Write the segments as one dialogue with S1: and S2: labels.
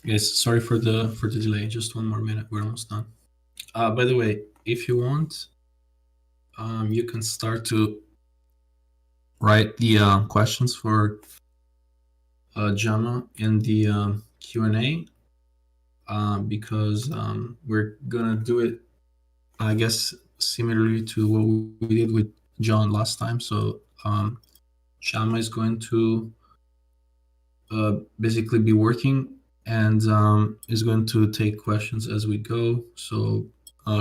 S1: Yes, sorry for the delay. Just one more minute. We're almost done. By the way, if you want, you can start to write the questions for Jama in the Q&A because we're gonna do it, I guess, similarly to what we did with John last time. So Jama is going to basically be working and is going to take questions as we go. So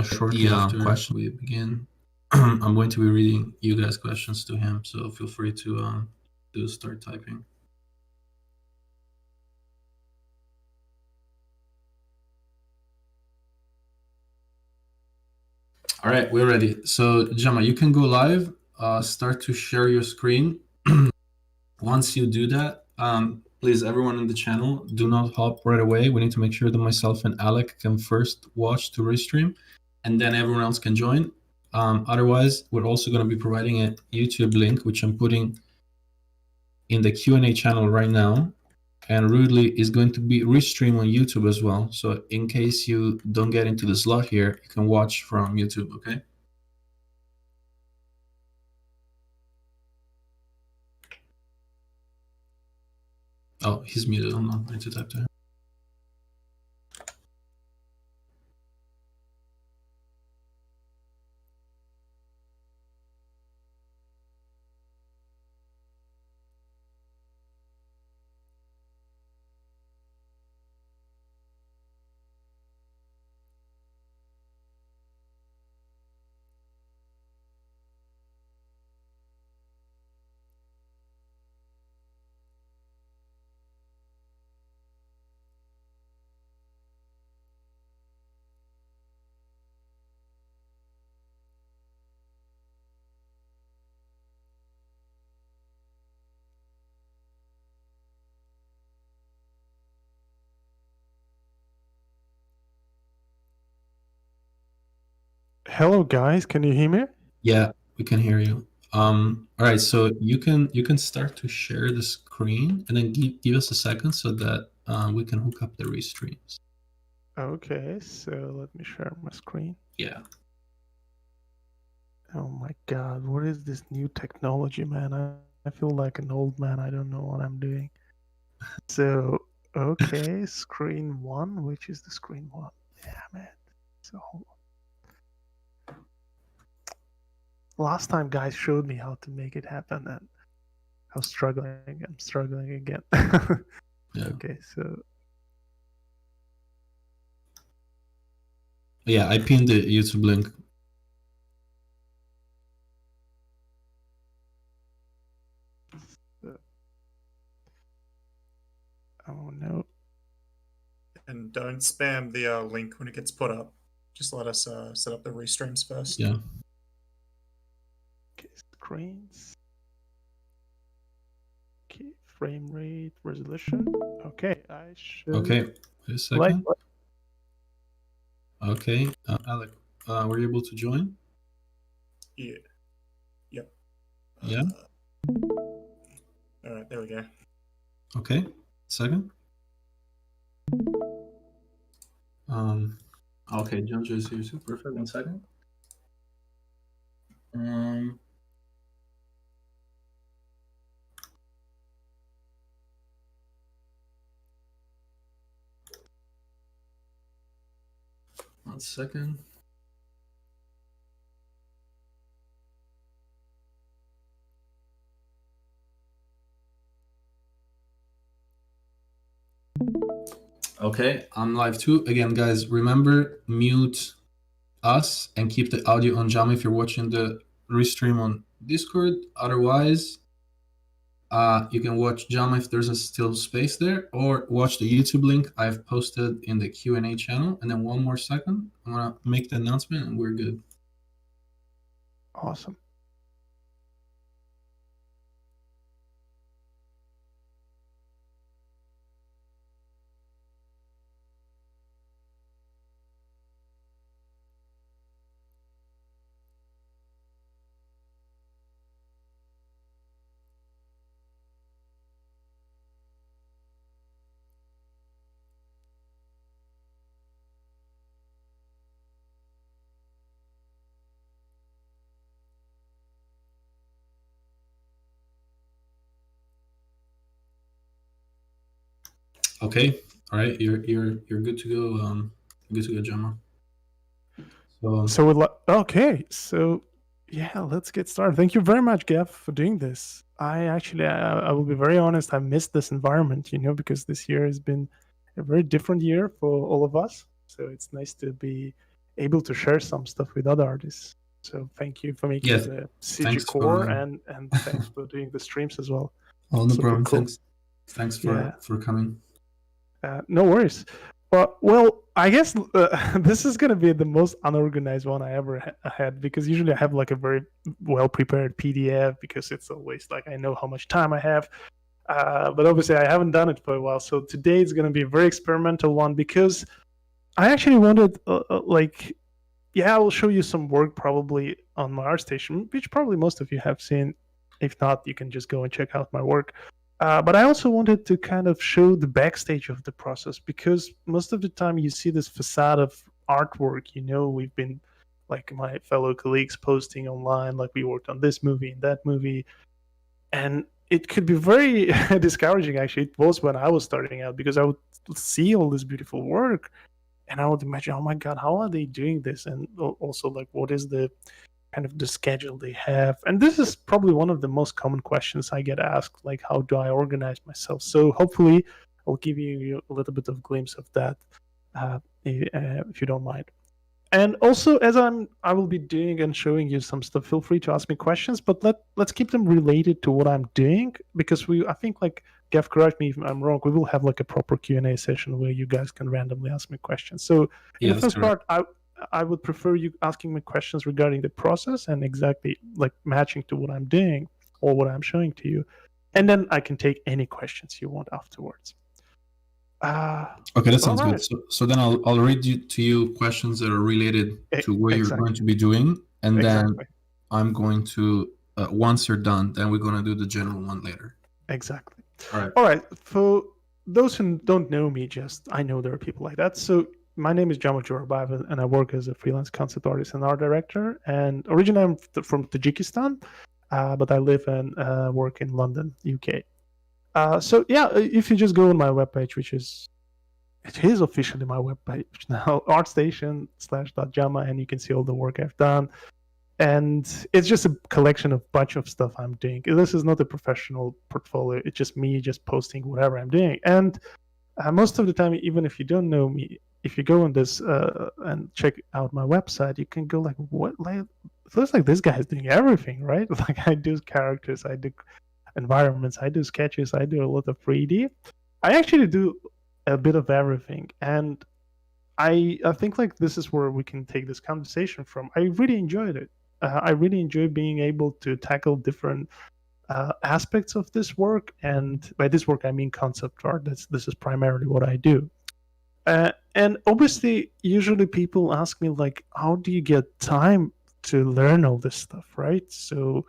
S1: shortly after we begin, I'm going to be reading you guys' questions to him. So feel free to start typing. All right, we're ready. So Jama, you can go live. Start to share your screen. Once you do that, please, everyone in the channel, do not hop right away. We need to make sure that myself and Alec can first watch to Restream, and then everyone else can join. Otherwise, we're also going to be providing a YouTube link, which I'm putting in the Q&A channel right now. And Roodley is going to be Restream on YouTube as well. So in case you don't get into the slot here, you can watch from YouTube, okay? Oh, he's muted. Hold on, I need to type to him.
S2: Hello guys, can you hear me?
S1: Yeah, we can hear you. All right, so you can start to share the screen and then give us a second so that we can hook up the restreams.
S2: Okay, so let me share my screen.
S1: Yeah.
S2: Oh my god, what is this new technology, man? I feel like an old man. I don't know what I'm doing. So, okay, screen one. Which is the screen one? Damn it. So, last time guys showed me how to make it happen and I'm struggling again.
S1: Yeah.
S2: Okay, so.
S1: Yeah, I pinned the YouTube link.
S2: Oh no.
S3: And don't spam the link when it gets put up. Just let us set up the restreams first.
S1: Yeah.
S2: Okay, screens. Okay, frame rate, resolution. Okay, I should.
S1: Okay, wait a second. Okay, Alec, were you able to join?
S3: Yeah. Yep.
S1: Yeah.
S3: All right, there we go.
S1: Okay, second. Okay, John is here too. Perfect. 1 second. One second. Okay, I'm live too. Again, guys, remember, mute us and keep the audio on Jama if you're watching the restream on Discord. Otherwise, you can watch Jama if there's a still space there, or watch the YouTube link I've posted in the Q&A channel. And then 1 more second, I'm gonna make the announcement and we're good.
S2: Awesome.
S1: Okay. All right. You're good to go. Good to go, Jama. So
S2: So okay, so yeah, let's get started. Thank you very much, Gav, for doing this. I will be very honest. I missed this environment, because this year has been a very different year for all of us. So it's nice to be able to share some stuff with other artists. So thank you for making
S1: yeah,
S2: the
S1: thanks
S2: CGCore
S1: for
S2: and thanks for doing the streams as well.
S1: all the
S2: Super
S1: problem.
S2: cool.
S1: Thanks
S2: Yeah.
S1: for coming.
S2: No worries. But well, I guess this is gonna be the most unorganized one I ever had, because usually I have like a very well prepared PDF, because it's always like I know how much time I have. But obviously I haven't done it for a while, so today it's gonna be a very experimental one, because I actually wanted I will show you some work probably on my ArtStation, which probably most of you have seen. If not, you can just go and check out my work. But I also wanted to kind of show the backstage of the process, because most of the time you see this facade of artwork. We've been, like, my fellow colleagues posting online, like we worked on this movie and that movie, and it could be very discouraging. Actually, it was when I was starting out, because I would see all this beautiful work, and I would imagine, oh my god, how are they doing this? And also, like, what is the kind of the schedule they have? And this is probably one of the most common questions I get asked, like, how do I organize myself? So hopefully I'll give you a little bit of glimpse of that, if you don't mind. And also, as I will be doing and showing you some stuff, feel free to ask me questions, but let's keep them related to what I'm doing, because I think, like, Gav, correct me if I'm wrong, we will have like a proper Q&A session where you guys can randomly ask me questions. So in the first part, I would prefer you asking me questions regarding the process and exactly like matching to what I'm doing or what I'm showing to you. And then I can take any questions you want afterwards.
S1: Okay, that sounds good. So then I'll read to you questions that are related to what you're going to be doing, and then I'm going to once you're done, then we're going to do the general one later.
S2: Exactly.
S1: All
S2: right. For those who don't know me, I know there are people like that. So my name is Jama, and I work as a freelance concept artist and art director. And originally I'm from Tajikistan, but I live and work in London, UK. So yeah, if you just go on my webpage, it is officially my webpage now, artstation.jama, and you can see all the work I've done. And it's just a collection of bunch of stuff I'm doing. This is not a professional portfolio. It's just me just posting whatever I'm doing. And most of the time, even if you don't know me, if you go on this and check out my website, you can go like, what? Like, it looks like this guy is doing everything, right? Like, I do characters, I do environments, I do sketches, I do a lot of 3D. I actually do a bit of everything. And I think like this is where we can take this conversation from. I really enjoyed it. I really enjoy being able to tackle different aspects of this work, and by this work I mean concept art. This is primarily what I do. And obviously, usually people ask me like, how do you get time to learn all this stuff, right? So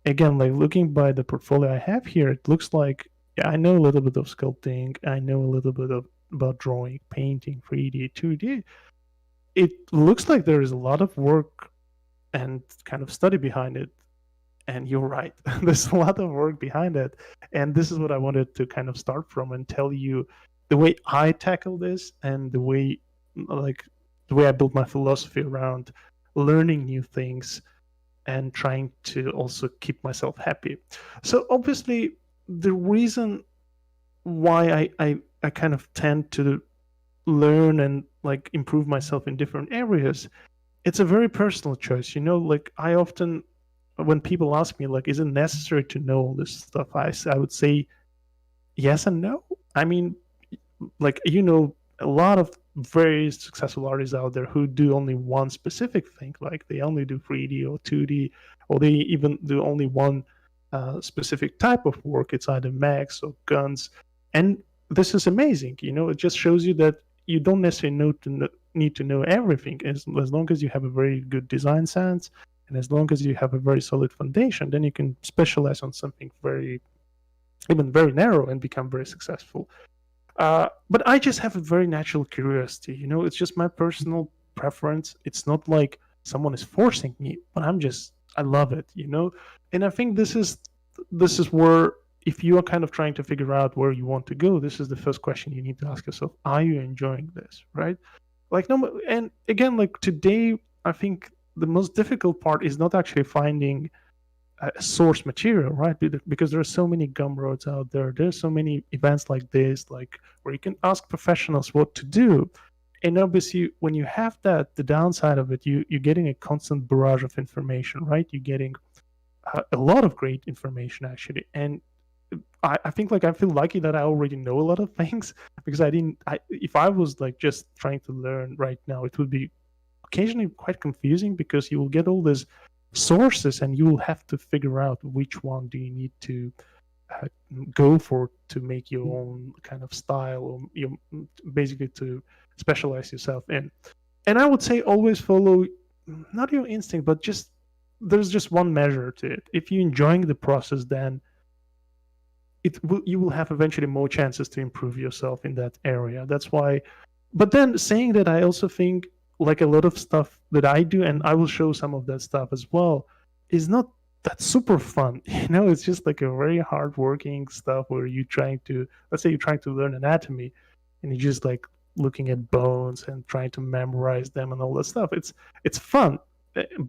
S2: again, like, looking by the portfolio I have here, it looks like, yeah, I know a little bit of sculpting, I know a little bit about drawing, painting, 3D, 2D. It looks like there is a lot of work and kind of study behind it. And you're right, there's a lot of work behind it. And this is what I wanted to kind of start from and tell you the way I tackle this, and the way I build my philosophy around learning new things and trying to also keep myself happy. So obviously, the reason why I kind of tend to learn and like improve myself in different areas, it's a very personal choice. Like, I often, when people ask me like, is it necessary to know all this stuff, I would say yes and no. I mean, like, a lot of very successful artists out there who do only one specific thing, like they only do 3D or 2D, or they even do only one specific type of work. It's either mechs or guns, and this is amazing. It just shows you that you don't necessarily need to know everything. As long as you have a very good design sense, and as long as you have a very solid foundation, then you can specialize on something even very narrow and become very successful. But I just have a very natural curiosity. It's just my personal preference. It's not like someone is forcing me, but I love it. And I think this is where if you are kind of trying to figure out where you want to go, this is the first question you need to ask yourself: are you enjoying this, right? Like, no, and again, like today, I think the most difficult part is not actually finding source material, right? Because there are so many gumroads out there. There's so many events like this, like where you can ask professionals what to do. And obviously, when you have that, the downside of it, you're getting a constant barrage of information, right? You're getting a lot of great information actually, and I think like I feel lucky that I already know a lot of things because if I was like just trying to learn right now, it would be occasionally quite confusing because you will get all these sources and you will have to figure out which one do you need to uh, go for to make your own kind of style, or basically to specialize yourself in. And I would say always follow not your instinct, but just there's just one measure to it. If you're enjoying the process, then you will have eventually more chances to improve yourself in that area. That's why. But then saying that, I also think like a lot of stuff that I do, and I will show some of that stuff as well, is not that super fun. It's just like a very hard working stuff where you're trying to, let's say you're trying to learn anatomy, and you're just like looking at bones and trying to memorize them and all that stuff. It's fun,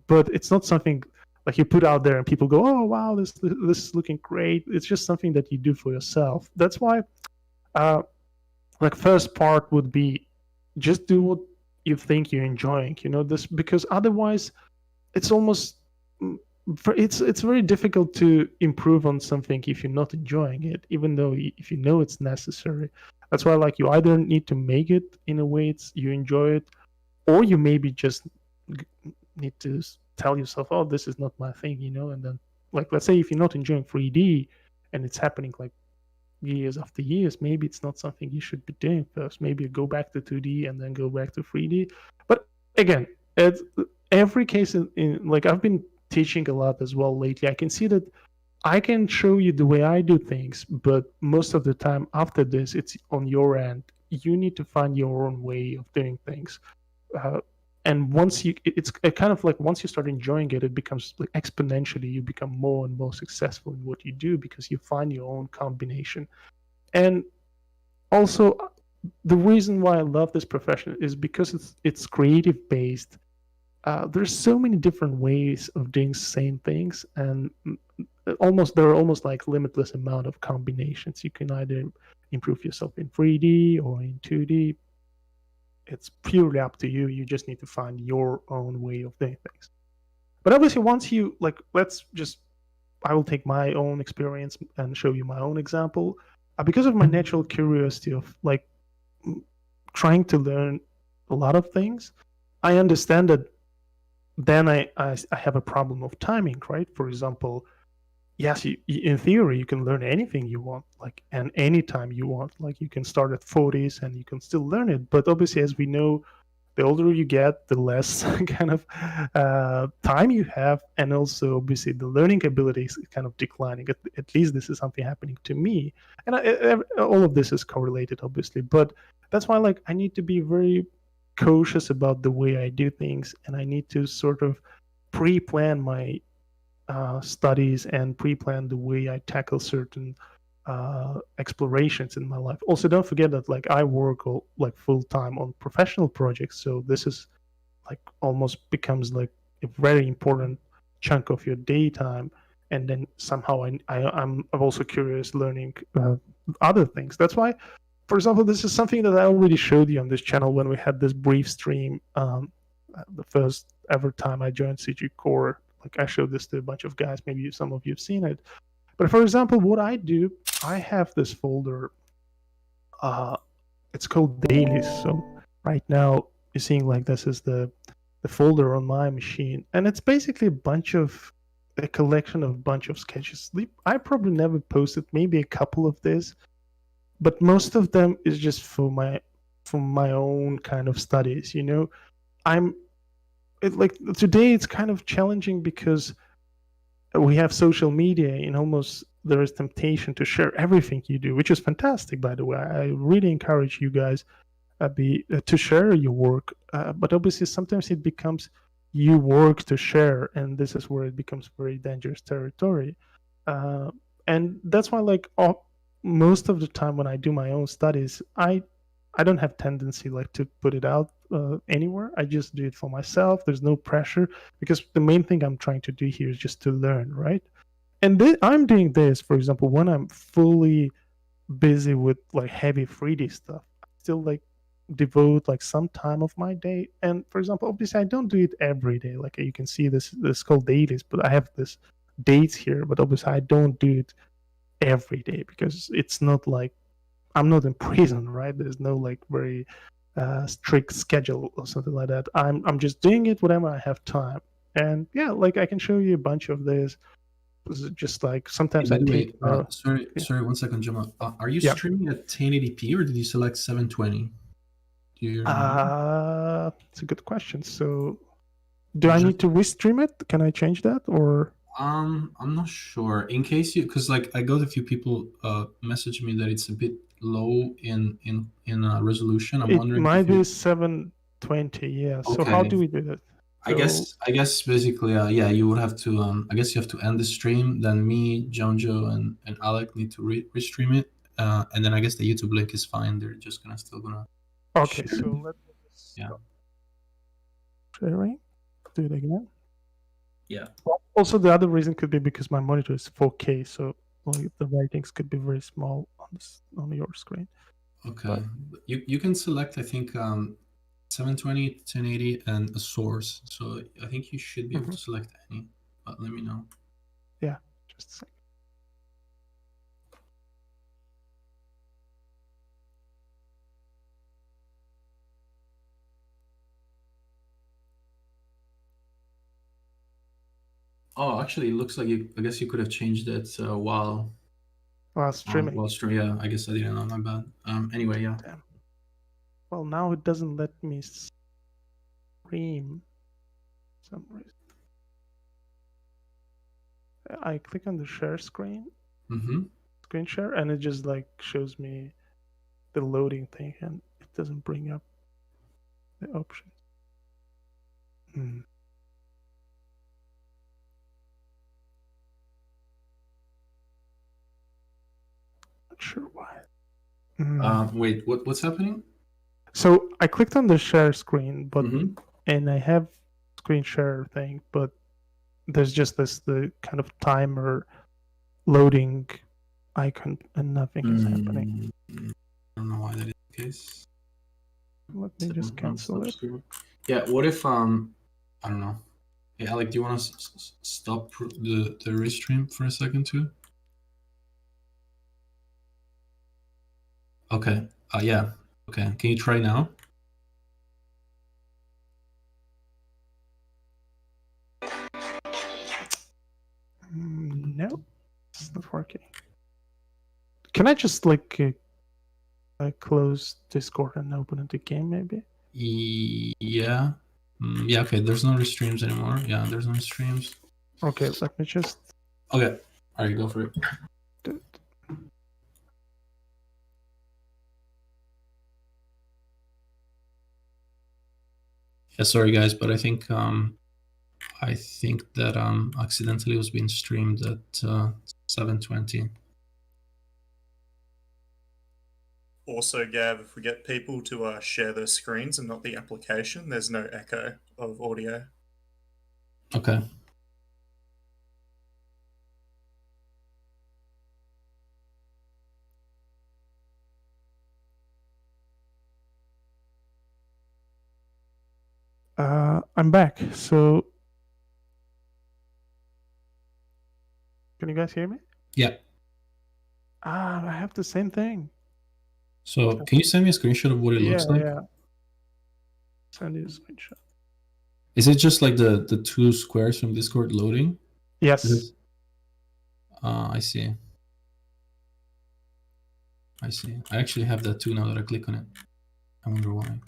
S2: but it's not something like you put out there and people go, oh wow, this is looking great. It's just something that you do for yourself. That's why like first part would be just do what you think you're enjoying, this, because otherwise it's almost it's very difficult to improve on something if you're not enjoying it, even though if you know it's necessary. That's why like you either need to make it in a way you enjoy it, or you maybe just need to tell yourself, oh, this is not my thing, and then like let's say if you're not enjoying 3D and it's happening like years after years, maybe it's not something you should be doing first. Maybe go back to 2D and then go back to 3D. But again, it's every case in like I've been teaching a lot as well lately. I can see that I can show you the way I do things, but most of the time after this, it's on your end. You need to find your own way of doing things. And once it's kind of like once you start enjoying it, it becomes like exponentially, you become more and more successful in what you do because you find your own combination. And also, the reason why I love this profession is because it's creative based. There's so many different ways of doing same things, and there are almost like limitless amount of combinations. You can either improve yourself in 3D or in 2D. It's purely up to you. You just need to find your own way of doing things. But obviously, once you like, I will take my own experience and show you my own example. Because of my natural curiosity of like trying to learn a lot of things, I understand that then I have a problem of timing, right? For example, yes, in theory, you can learn anything you want, like, and anytime you want. Like, you can start at 40s and you can still learn it. But obviously, as we know, the older you get, the less kind of time you have. And also, obviously, the learning ability is kind of declining. At least this is something happening to me. And all of this is correlated, obviously. But that's why, like, I need to be very cautious about the way I do things. And I need to sort of pre-plan my studies and pre-plan the way I tackle certain explorations in my life. Also, don't forget that like I work like full-time on professional projects, so this is like almost becomes like a very important chunk of your daytime. And then somehow I'm also curious learning other things. That's why, for example, this is something that I already showed you on this channel when we had this brief stream the first ever time I joined CGCore. Like I showed this to a bunch of guys, maybe some of you have seen it. But for example, what I do, I have this folder. It's called dailies. So right now you're seeing like this is the folder on my machine, and it's basically a collection of a bunch of sketches. I probably never posted maybe a couple of this, but most of them is just for my own kind of studies. Like today it's kind of challenging because we have social media and almost there is temptation to share everything you do, which is fantastic, by the way. I really encourage you guys to share your work, but obviously sometimes it becomes you work to share, and this is where it becomes very dangerous territory. And And that's why, like, most of the time when I do my own studies, I don't have tendency like to put it out anywhere. I just do it for myself. There's no pressure, because the main thing I'm trying to do here is just to learn, right? And I'm doing this, for example, when I'm fully busy with like heavy 3D stuff. I still like devote like some time of my day. And for example, obviously I don't do it every day. Like you can see this called dailies, but I have this dates here. But obviously I don't do it every day, because it's not like I'm not in prison, right? There's no like very strict schedule or something like that. I'm just doing it whenever I have time. And yeah, like I can show you a bunch of this. Just like
S1: Hey,
S2: sometimes
S1: by
S2: I
S1: the way,
S2: take
S1: sorry, 1 second, Jama. Are you
S2: yeah.
S1: streaming at 1080p or did you select 720? Do you remember?
S2: It's a good question. So, do I need to restream it? Can I change that, or?
S1: I'm not sure. In case you, because like I got a few people message me that it's a bit low in resolution. I'm
S2: It
S1: wondering
S2: might
S1: if you.
S2: be 720. Yeah. So how
S1: Okay.
S2: do we do that?
S1: I guess basically yeah, you would have to I guess you have to end the stream, then me, Jonjo and Alec need to restream it. And then I guess the YouTube link is fine. They're just still gonna
S2: Okay.
S1: share
S2: So
S1: it.
S2: let me just
S1: Yeah.
S2: stop sharing. Do it again.
S1: Yeah.
S2: Also, the other reason could be because my monitor is 4K, so like the writings could be very small on your screen.
S1: Okay.
S2: But
S1: You can select, I think, 720, 1080, and a source. So I think you should be able to select any, but let me know.
S2: Yeah, just a second.
S1: Oh, actually, it looks like I guess you could have changed it while
S2: Streaming.
S1: while stream. Yeah, I guess I didn't know. My bad. Anyway, yeah.
S2: Damn. Well, now it doesn't let me stream for some reason. I click on the share screen, screen share, and it just like shows me the loading thing, and it doesn't bring up the options. Not sure why.
S1: Wait, what's happening?
S2: So I clicked on the share screen button, and I have screen share thing, but there's just the kind of timer loading icon, and nothing is happening.
S1: I don't know why that is the case.
S2: Let me just cancel it.
S1: Yeah, what if I don't know. Hey, Alec, do you want to stop the restream for a second too? Okay. Yeah. Okay. Can you try now?
S2: No, it's not working. Can I just like close Discord and open it again, maybe?
S1: Yeah. Yeah. Okay. There's no restreams anymore. Yeah. There's no streams.
S2: Okay. Let me just.
S1: Okay. All right. Go for it. Yeah. Sorry, guys, but I think that accidentally was being streamed at 720.
S3: Also, Gav, if we get people to share their screens and not the application, there's no echo of audio.
S1: Okay.
S2: I'm back. So, can you guys hear me?
S1: Yeah.
S2: I have the same thing.
S1: So, can you send me a screenshot of what it looks like?
S2: Yeah. Send you a screenshot.
S1: Is it just like the two squares from Discord loading?
S2: Yes.
S1: I see. I see. I actually have that too now that I click on it. I wonder why.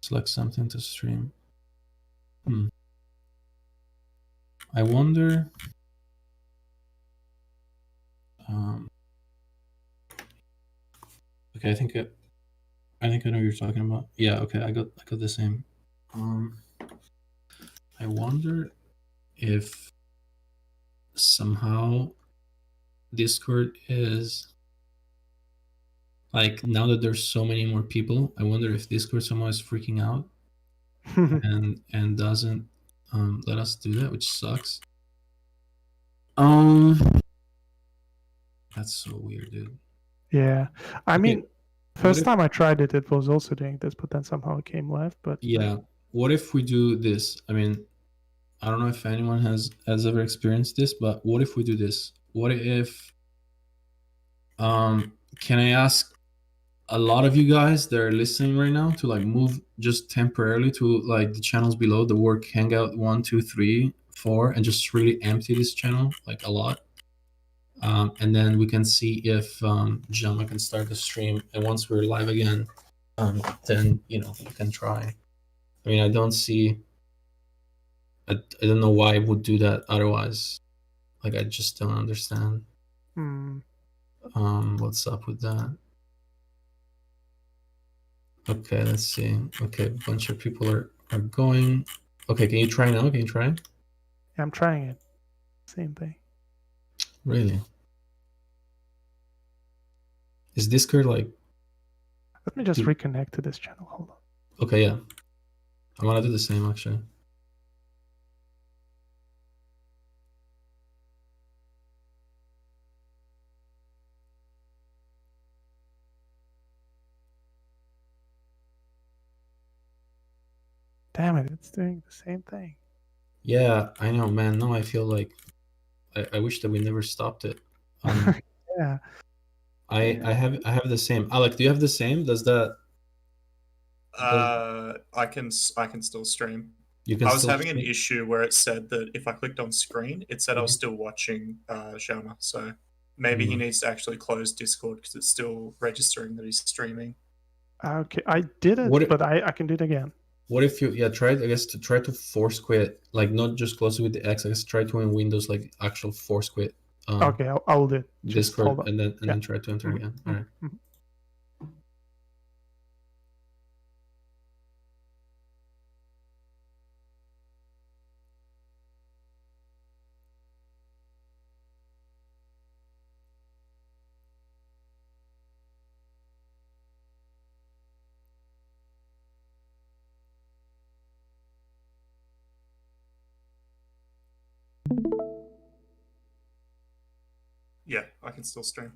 S1: Select something to stream. I wonder. Okay, I think I know what you're talking about. Yeah. Okay, I got the same. I wonder if somehow Discord is like, now that there's so many more people, I wonder if Discord somehow is freaking out and doesn't let us do that, which sucks. That's so weird, dude.
S2: Yeah, I
S1: Okay,
S2: mean, first
S1: if-
S2: time I tried it, it was also doing this, but then somehow it came live. But
S1: Yeah. What if we do this? I mean, I don't know if anyone has ever experienced this, but what if we do this? What if can I ask a lot of you guys that are listening right now to like move just temporarily to like the channels below the work hangout 1, 2, 3, 4, and just really empty this channel like a lot. And then we can see if Jama can start the stream, and once we're live again, then you can try. I mean, I don't know why I would do that otherwise. Like, I just don't understand. What's up with that? Okay, let's see. Okay, a bunch of people are going. Okay, can you try now? Can you try?
S2: yeah, I'm trying it. Same thing.
S1: Really? Is Discord like...
S2: Let me just reconnect to this channel. Hold on.
S1: Okay, yeah. I want to do the same, actually.
S2: Damn it, it's doing the same thing.
S1: Yeah, I know, man. No, I feel like I wish that we never stopped it.
S2: Yeah.
S1: I have the same. Alec, do you have the same? Does that...
S3: I can still stream.
S1: You can
S3: I was
S1: still
S3: having an
S1: stream?
S3: issue where it said that if I clicked on screen, it said I was
S1: Mhm.
S3: still watching Jama. So maybe he needs to actually close Discord because it's still registering that he's streaming.
S2: Okay, I did it, but I can do it again.
S1: What if you try, I guess, to try to force quit, like not just close it with the X, I guess try to in Windows like actual force quit.
S2: Okay, I'll do it. Just
S1: Discord
S2: hold on.
S1: and then try to enter again. All right.
S3: Yeah, I can still stream.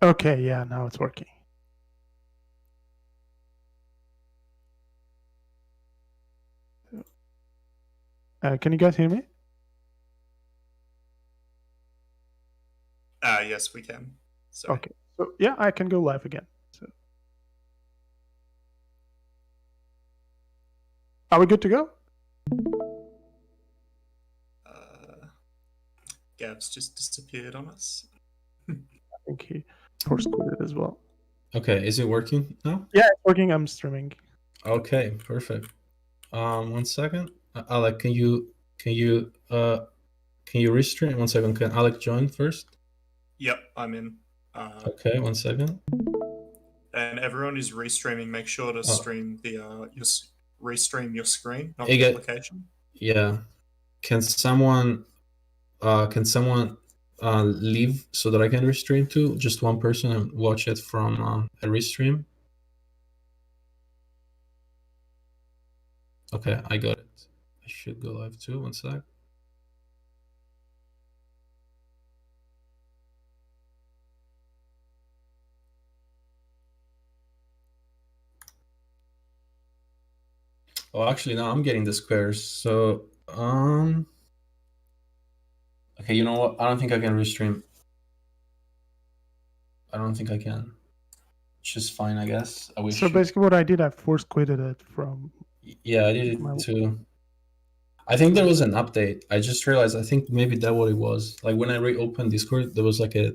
S2: Okay, yeah, now it's working. Can you guys hear me?
S3: Yes, we can. Sorry.
S2: Okay, so yeah, I can go live again. So, are we good to go?
S3: Gav's just disappeared on us.
S2: I think he forced quit as well.
S1: Okay, is it working now?
S2: Yeah, it's working. I'm streaming.
S1: Okay, perfect. 1 second. Alec, can you restream? 1 second. Can Alec join first?
S3: Yep, I'm in.
S1: Okay, 1 second.
S3: And everyone who's restreaming, make sure to stream the restream your screen, not
S1: Hey,
S3: the application.
S1: Yeah. Can someone leave so that I can restream too? Just one person and watch it from a restream. Okay, I got it. I should go live too. 1 sec. Oh, actually, now I'm getting the squares. So, okay, you know what? I don't think I can restream. I don't think I can. Which is fine, I guess. I wish.
S2: So basically, what I did, I force quitted it from.
S1: Yeah, I did it too. I think there was an update. I just realized. I think maybe that what it was. Like when I reopened Discord, there was like a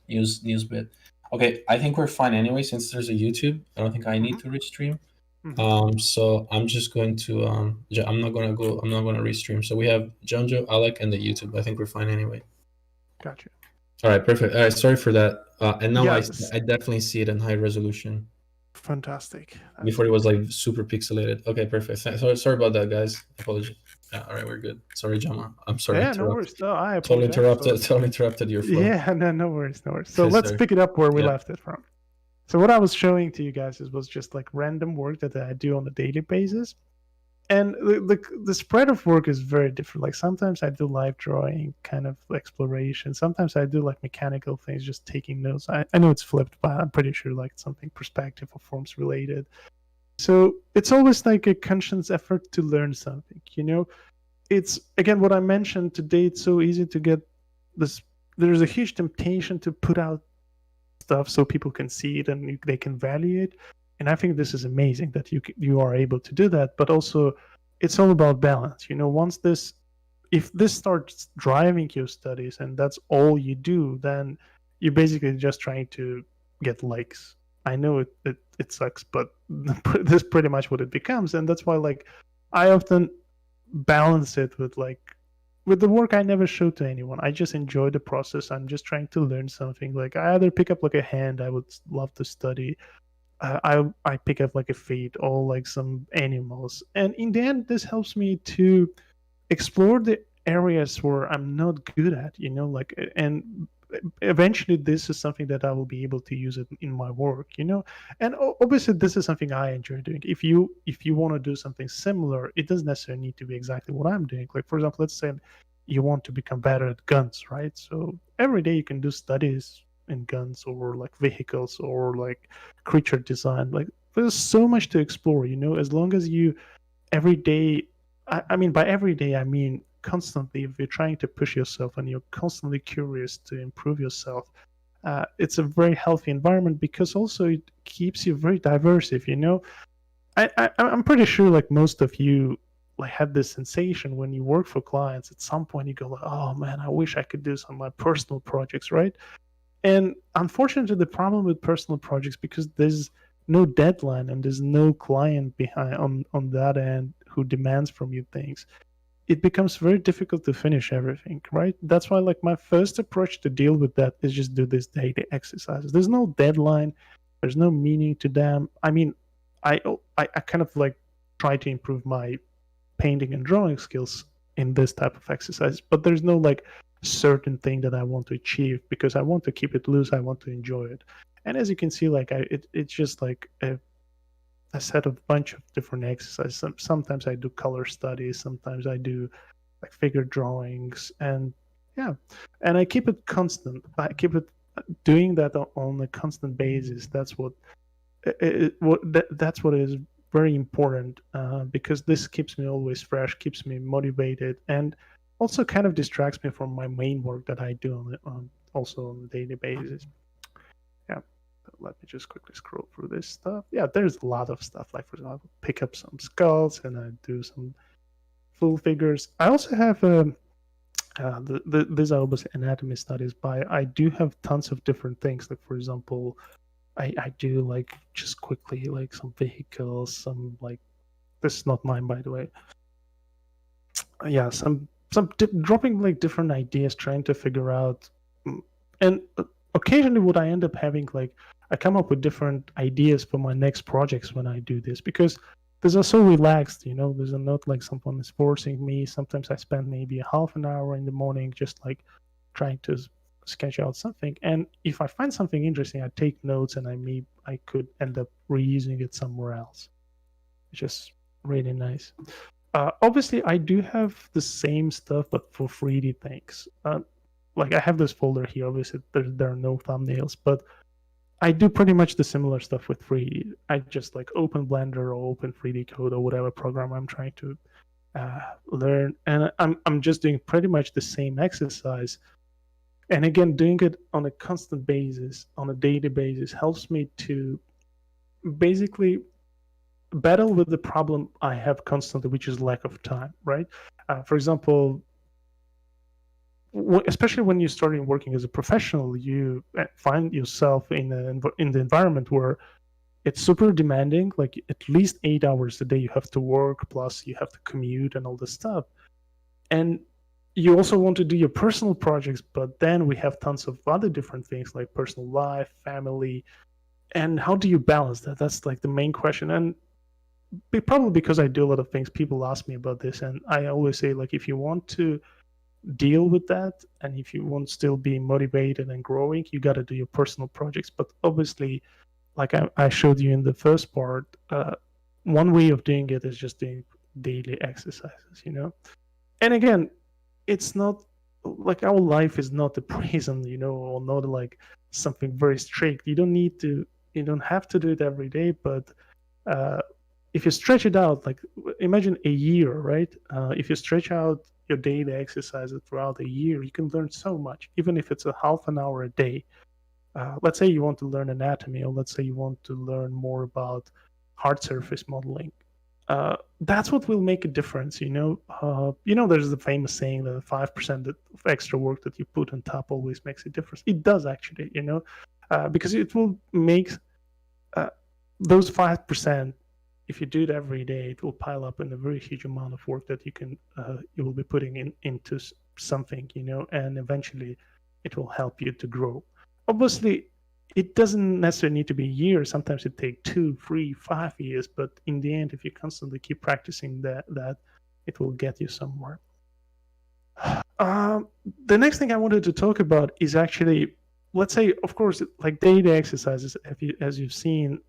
S1: news bit. Okay, I think we're fine anyway since there's a YouTube. I don't think I need to restream. So I'm just going to I'm not gonna restream. So we have Jonjo, Alec, and the YouTube. I think we're fine anyway.
S2: Gotcha.
S1: All right, perfect. All right, sorry for that. And now
S2: Yes.
S1: I definitely see it in high resolution.
S2: Fantastic.
S1: Before it was like super pixelated. Okay, perfect. Sorry about that, guys. Apologies. Yeah, all right, we're good. Sorry, Jama. I'm sorry.
S2: Yeah, no worries. No, I
S1: Totally
S2: apologize.
S1: totally interrupted your flow.
S2: Yeah, no worries, no worries. So let's
S1: Sorry.
S2: pick it up where we
S1: Yeah.
S2: left it from. So what I was showing to you guys was just like random work that I do on a daily basis. And the spread of work is very different. Like sometimes I do live drawing, kind of exploration. Sometimes I do like mechanical things, just taking notes. I know it's flipped, but I'm pretty sure like something perspective or forms related. So it's always like a conscious effort to learn something, you know? It's again what I mentioned today, it's so easy to get this. There's a huge temptation to put out stuff so people can see it and they can value it. And I think this is amazing that you are able to do that. But also, it's all about balance. You know, if this starts driving your studies and that's all you do, then you're basically just trying to get likes. I know it sucks, but this is pretty much what it becomes, and that's why like I often balance it with the work I never show to anyone. I just enjoy the process. I'm just trying to learn something. Like I either pick up like a hand I would love to study. I pick up like a fate or like some animals, and in the end, this helps me to explore the areas where I'm not good at. You know, like and eventually this is something that I will be able to use it in my work, you know. And obviously this is something I enjoy doing. If you want to do something similar, it doesn't necessarily need to be exactly what I'm doing. Like for example, let's say you want to become better at guns, right? So every day you can do studies in guns or like vehicles or like creature design. Like there's so much to explore, you know, as long as you every day I mean by every day I mean constantly. If you're trying to push yourself and you're constantly curious to improve yourself, it's a very healthy environment because also it keeps you very diverse. If you know, I'm pretty sure like most of you like had this sensation when you work for clients. At some point you go like, oh man, I wish I could do some of my personal projects, right? And unfortunately, the problem with personal projects, because there's no deadline and there's no client behind on that end who demands from you things, it becomes very difficult to finish everything, right? That's why like my first approach to deal with that is just do this daily exercises. There's no deadline, there's no meaning to them. I mean, I kind of like try to improve my painting and drawing skills in this type of exercise, but there's no like certain thing that I want to achieve because I want to keep it loose. I want to enjoy it. And as you can see, like it's just like a set of bunch of different exercises. Sometimes I do color studies, sometimes I do like figure drawings, and yeah, and I keep it constant. I keep it doing that on a constant basis. That's that's what is very important because this keeps me always fresh, keeps me motivated, and also kind of distracts me from my main work that I do also on a daily basis. Yeah. Let me just quickly scroll through this stuff. Yeah, there's a lot of stuff. Like for example, pick up some skulls and I do some full figures. I also have these are obviously anatomy studies, but I do have tons of different things. Like for example, I do like just quickly like some vehicles, some like this is not mine by the way. Yeah, some dropping like different ideas, trying to figure out, and occasionally what I end up having like I come up with different ideas for my next projects when I do this because these are so relaxed, you know. There's not like someone is forcing me. Sometimes I spend maybe a half an hour in the morning just like trying to sketch out something, and if I find something interesting, I take notes and I could end up reusing it somewhere else, which is really nice. Obviously, I do have the same stuff, but for 3D things. Like I have this folder here. Obviously, there are no thumbnails, but I do pretty much the similar stuff with 3D. I just like open Blender or open 3D Code or whatever program I'm trying to learn, and I'm just doing pretty much the same exercise. And again, doing it on a constant basis, on a daily basis, helps me to basically battle with the problem I have constantly, which is lack of time, right? For example, especially when you're starting working as a professional, you find yourself in the environment where it's super demanding, like at least 8 hours a day you have to work, plus you have to commute and all this stuff. And you also want to do your personal projects, but then we have tons of other different things like personal life, family, and how do you balance that? That's like the main question. And probably because I do a lot of things, people ask me about this, and I always say, like, if you want to deal with that and if you want to still be motivated and growing, you got to do your personal projects. But obviously, like I showed you in the first part, one way of doing it is just doing daily exercises, you know. And again, it's not like our life is not a prison, you know, or not like something very strict. You don't have to do it every day, but uh, if you stretch it out, like imagine a year, right? If you stretch out your daily exercises throughout a year, you can learn so much, even if it's a half an hour a day. Let's say you want to learn anatomy, or let's say you want to learn more about hard surface modeling. That's what will make a difference, you know. There's the famous saying that 5% of extra work that you put on top always makes a difference. It does actually, you know, because it will make uh, those 5%. If you do it every day, it will pile up in a very huge amount of work that you will be putting into something, you know, and eventually it will help you to grow. Obviously, it doesn't necessarily need to be years. Sometimes it takes 2, 3, 5 years. But in the end, if you constantly keep practicing that it will get you somewhere. The next thing I wanted to talk about is actually, let's say, of course, like daily exercises. As you've seen,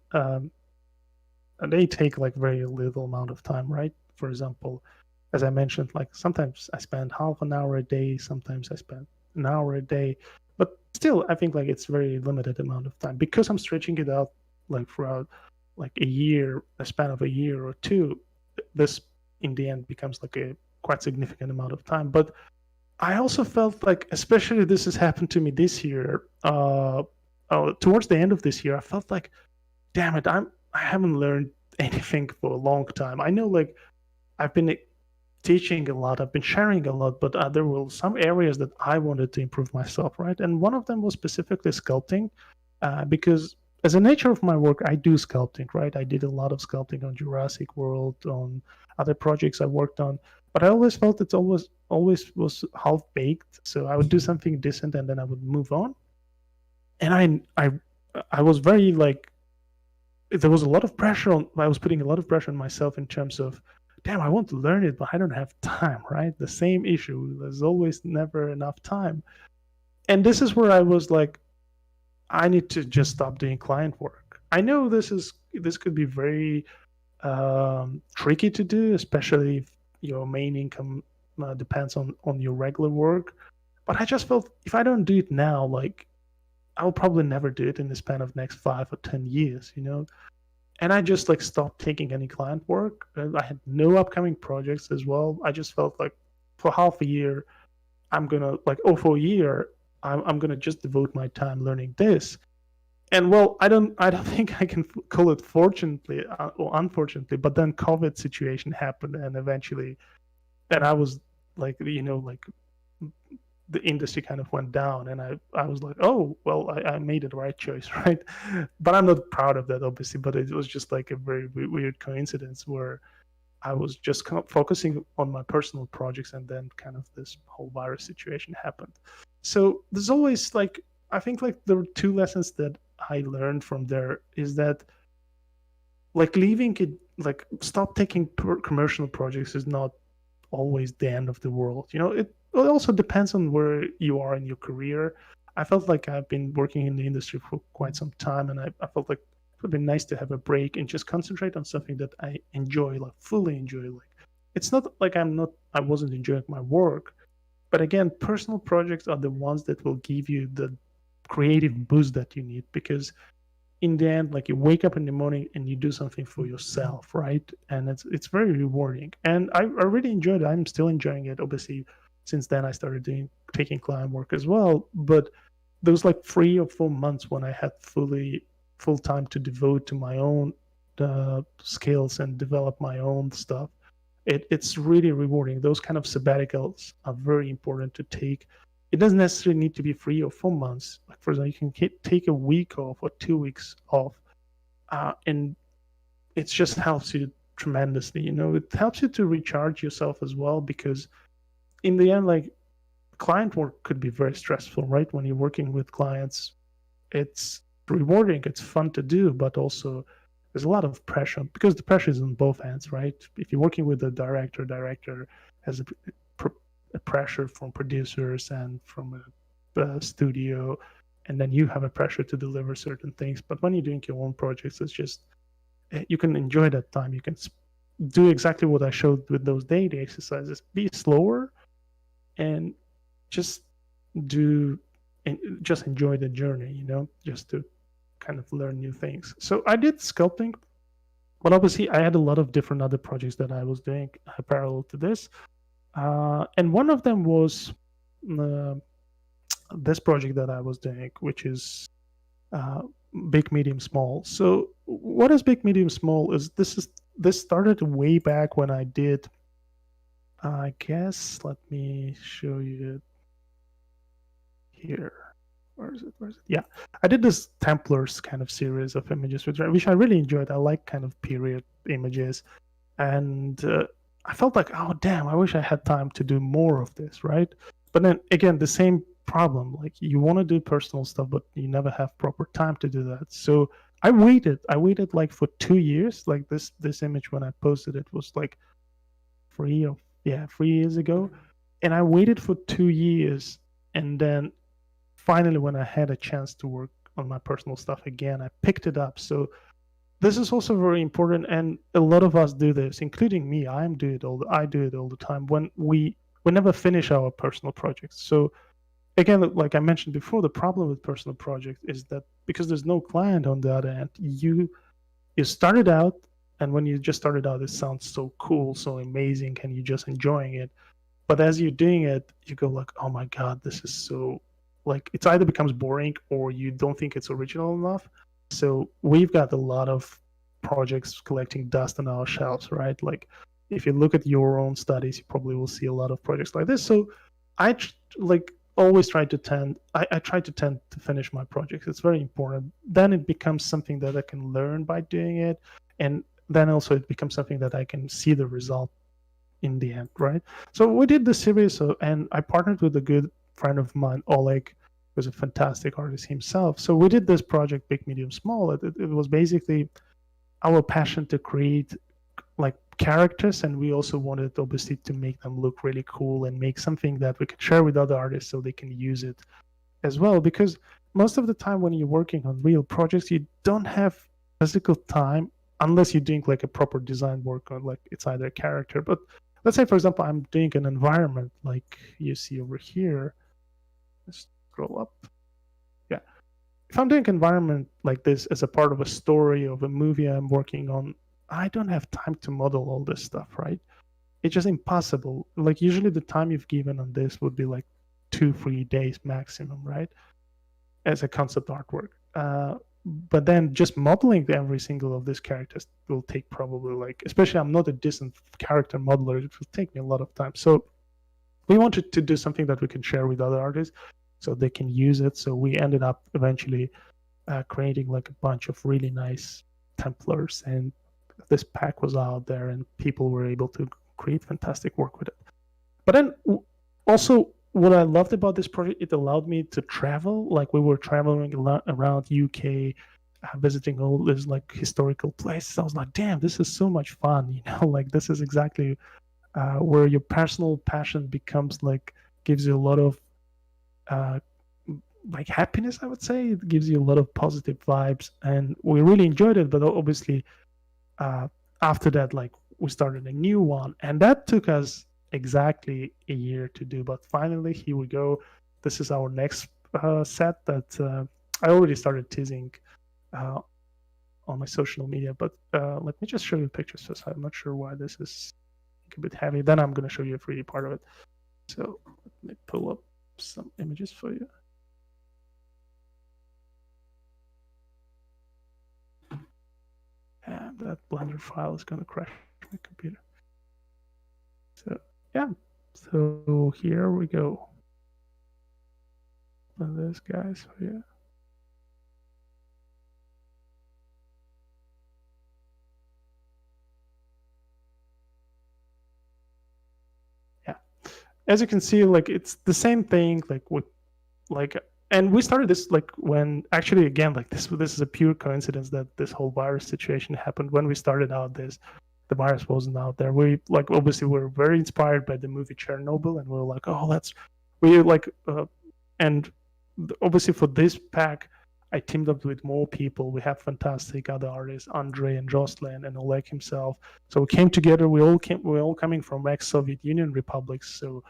S2: they take like very little amount of time, right? For example, as I mentioned, like sometimes I spend half an hour a day, sometimes I spend an hour a day, but still I think like it's very limited amount of time because I'm stretching it out like throughout like a span of a year or two. This in the end becomes like a quite significant amount of time. But I also felt like, especially this has happened to me this year, towards the end of this year, I felt like, damn it, I haven't learned anything for a long time. I know like I've been teaching a lot, I've been sharing a lot, but there were some areas that I wanted to improve myself, right? And one of them was specifically sculpting, because as a nature of my work, I do sculpting, right? I did a lot of sculpting on Jurassic World, on other projects I worked on, but I always felt it's always was half baked. So I would do something decent and then I would move on. And I was very like, there was a lot of pressure on, I was putting a lot of pressure on myself in terms of, damn, I want to learn it, but I don't have time, right? The same issue. There's always never enough time. And this is where I was like, I need to just stop doing client work. I know this could be very tricky to do, especially if your main income depends on your regular work. But I just felt if I don't do it now, like I'll probably never do it in the span of next 5 or 10 years, you know. And I just like stopped taking any client work. I had no upcoming projects as well. I just felt like for half a year, I'm gonna like, oh, for a year, I'm gonna just devote my time learning this. And well, I don't think I can call it fortunately or unfortunately, but then COVID situation happened, and eventually, and I was like, you know, like the industry kind of went down, and I was like, oh well, I made the right choice, right? But I'm not proud of that, obviously. But it was just like a very weird coincidence where I was just kind of focusing on my personal projects, and then kind of this whole virus situation happened. So there's always like, I think like there were two lessons that I learned from there is that like leaving it, like stop taking commercial projects is not always the end of the world. You know, it also depends on where you are in your career. I felt like I've been working in the industry for quite some time, and I felt like it would be nice to have a break and just concentrate on something that I enjoy, like fully enjoy. Like it's not like I wasn't enjoying my work, but again, personal projects are the ones that will give you the creative boost that you need because in the end, like you wake up in the morning and you do something for yourself, right? And it's very rewarding. And I really enjoyed it. I'm still enjoying it. Obviously, since then I started taking client work as well. But those like 3 or 4 months when I had full time to devote to my own skills and develop my own stuff, it's really rewarding. Those kind of sabbaticals are very important to take. It doesn't necessarily need to be 3 or 4 months. Like for example, you can take a week off or 2 weeks off, and it just helps you tremendously. You know, it helps you to recharge yourself as well, because in the end, like, client work could be very stressful, right? When you're working with clients, it's rewarding, it's fun to do, but also there's a lot of pressure, because the pressure is on both ends, right? If you're working with a director has a pressure from producers and from a studio, and then you have a pressure to deliver certain things. But when you're doing your own projects, it's just, you can enjoy that time. You can do exactly what I showed with those daily exercises. Be slower and just do, and just enjoy the journey, you know, just to kind of learn new things. So I did sculpting, but obviously I had a lot of different other projects that I was doing parallel to this. And one of them was this project that I was doing, which is big, medium, small. So what is big, medium, small is this started way back when I did, I guess, let me show you here. Where is it? Yeah, I did this Templars kind of series of images, which I really enjoyed. I like kind of period images, and I felt like, oh damn, I wish I had time to do more of this, right? But then again, the same problem. Like, you want to do personal stuff, but you never have proper time to do that. So I waited. I waited like for 2 years. Like this image, when I posted it, was like 3 years ago, and I waited for 2 years, and then finally, when I had a chance to work on my personal stuff again, I picked it up. So this is also very important, and a lot of us do this, including me. I do it all the time. When we never finish our personal projects. So again, like I mentioned before, the problem with personal projects is that because there's no client on the other end, you started out, and when you just started out, it sounds so cool, so amazing, and you're just enjoying it. But as you're doing it, you go like, oh my god, this is so, like, it's either becomes boring or you don't think it's original enough. So we've got a lot of projects collecting dust on our shelves, right? Like, if you look at your own studies, you probably will see a lot of projects like this. So like always try to tend, I try to tend to finish my projects. It's very important. Then it becomes something that I can learn by doing it, and then also it becomes something that I can see the result in the end, right? So we did the series, and I partnered with a good friend of mine, Oleg, who's a fantastic artist himself. So we did this project, Big, Medium, Small. It was basically our passion to create like characters, and we also wanted obviously to make them look really cool and make something that we could share with other artists so they can use it as well. Because most of the time when you're working on real projects, you don't have physical time unless you're doing like a proper design work on, like, it's either a character. But let's say, for example, I'm doing an environment like you see over here. Let's scroll up. Yeah. If I'm doing environment like this as a part of a story of a movie I'm working on, I don't have time to model all this stuff, right? It's just impossible. Like, usually the time you've given on this would be like 2-3 days maximum, right? As a concept artwork. But then just modeling every single of these characters will take probably, like, especially I'm not a decent character modeler, it will take me a lot of time. So we wanted to do something that we can share with other artists so they can use it. So we ended up eventually creating like a bunch of really nice Templars, and this pack was out there and people were able to create fantastic work with it. But then also, what I loved about this project, it allowed me to travel. Like, we were traveling around UK, visiting all these like historical places. I was like, damn, this is so much fun, you know. Like, this is exactly where your personal passion becomes like, gives you a lot of like happiness, I would say. It gives you a lot of positive vibes, and we really enjoyed it. But obviously, after that, like, we started a new one, and that took us exactly a year to do. But finally, here we go. This is our next set that I already started teasing on my social media. But let me just show you pictures first. I'm not sure why this is a bit heavy. Then I'm going to show you a 3D part of it. So let me pull up some images for you. And that Blender file is going to crash my computer. So yeah, so here we go. And this, guys, for you. as you can see, like it's the same thing, like with like, and we started this like when actually again like this is a pure coincidence that this whole virus situation happened when we started out this. The virus wasn't out there. We like obviously we're very inspired by the movie Chernobyl, and we were like, oh, we like and obviously for this pack I teamed up with more people. We have fantastic other artists, Andre and Jocelyn and Oleg himself. So we came together. We're all coming from ex-Soviet Union republics. So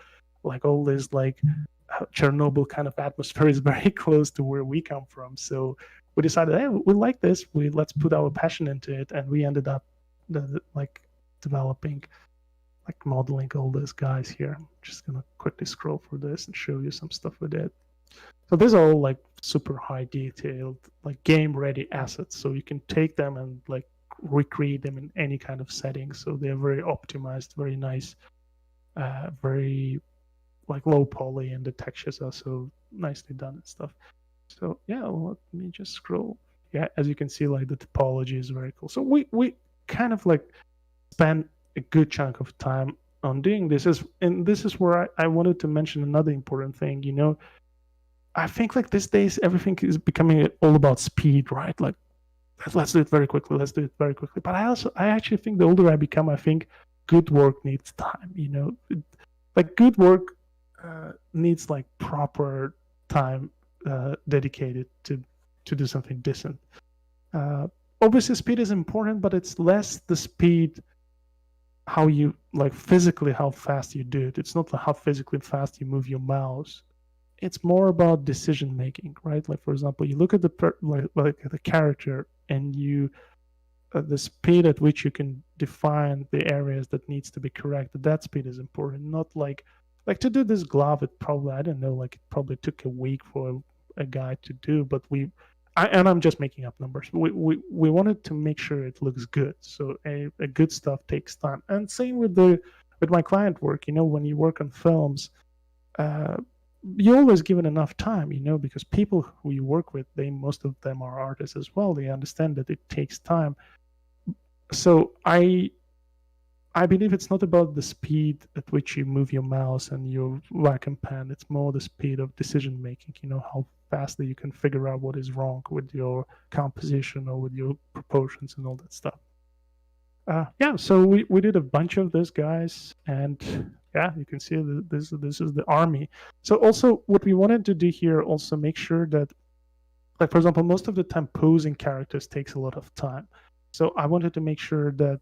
S2: like all this like Chernobyl kind of atmosphere is very close to where we come from. So we decided, hey, we like this. Let's put our passion into it, and we ended up like developing, like modeling all these guys here. I'm just gonna quickly scroll through this and show you some stuff we did. So these are all like super high detailed, like game ready assets. So you can take them and like recreate them in any kind of setting. So they're very optimized, very nice, very like low poly, and the textures are so nicely done and stuff. So yeah, let me just scroll. Yeah, as you can see, like the topology is very cool. So we kind of like spend a good chunk of time on doing this. And this is where I wanted to mention another important thing. You know, I think like these days everything is becoming all about speed, right? Like let's do it very quickly. Let's do it very quickly. But I actually think the older I become, I think good work needs time. You know, like good work needs like proper time dedicated to do something decent. Obviously, speed is important, but it's less the speed how you like physically how fast you do it. It's not how physically fast you move your mouse. It's more about decision making, right? Like for example, you look at like the character, and you the speed at which you can define the areas that needs to be corrected. That speed is important. Not like to do this glove. It probably, I don't know, like it probably took a week for a guy to do, but and I'm just making up numbers. We wanted to make sure it looks good. So a good stuff takes time. And same with my client work. You know, when you work on films, you're always given enough time, you know, because people who you work with, most of them are artists as well. They understand that it takes time. So I believe it's not about the speed at which you move your mouse and your Wacom pen. It's more the speed of decision making. You know, how fastly you can figure out what is wrong with your composition or with your proportions and all that stuff. Yeah, so we did a bunch of those guys, and yeah, you can see this is the army. So also what we wanted to do here, also make sure that, like for example, most of the time posing characters takes a lot of time. So I wanted to make sure that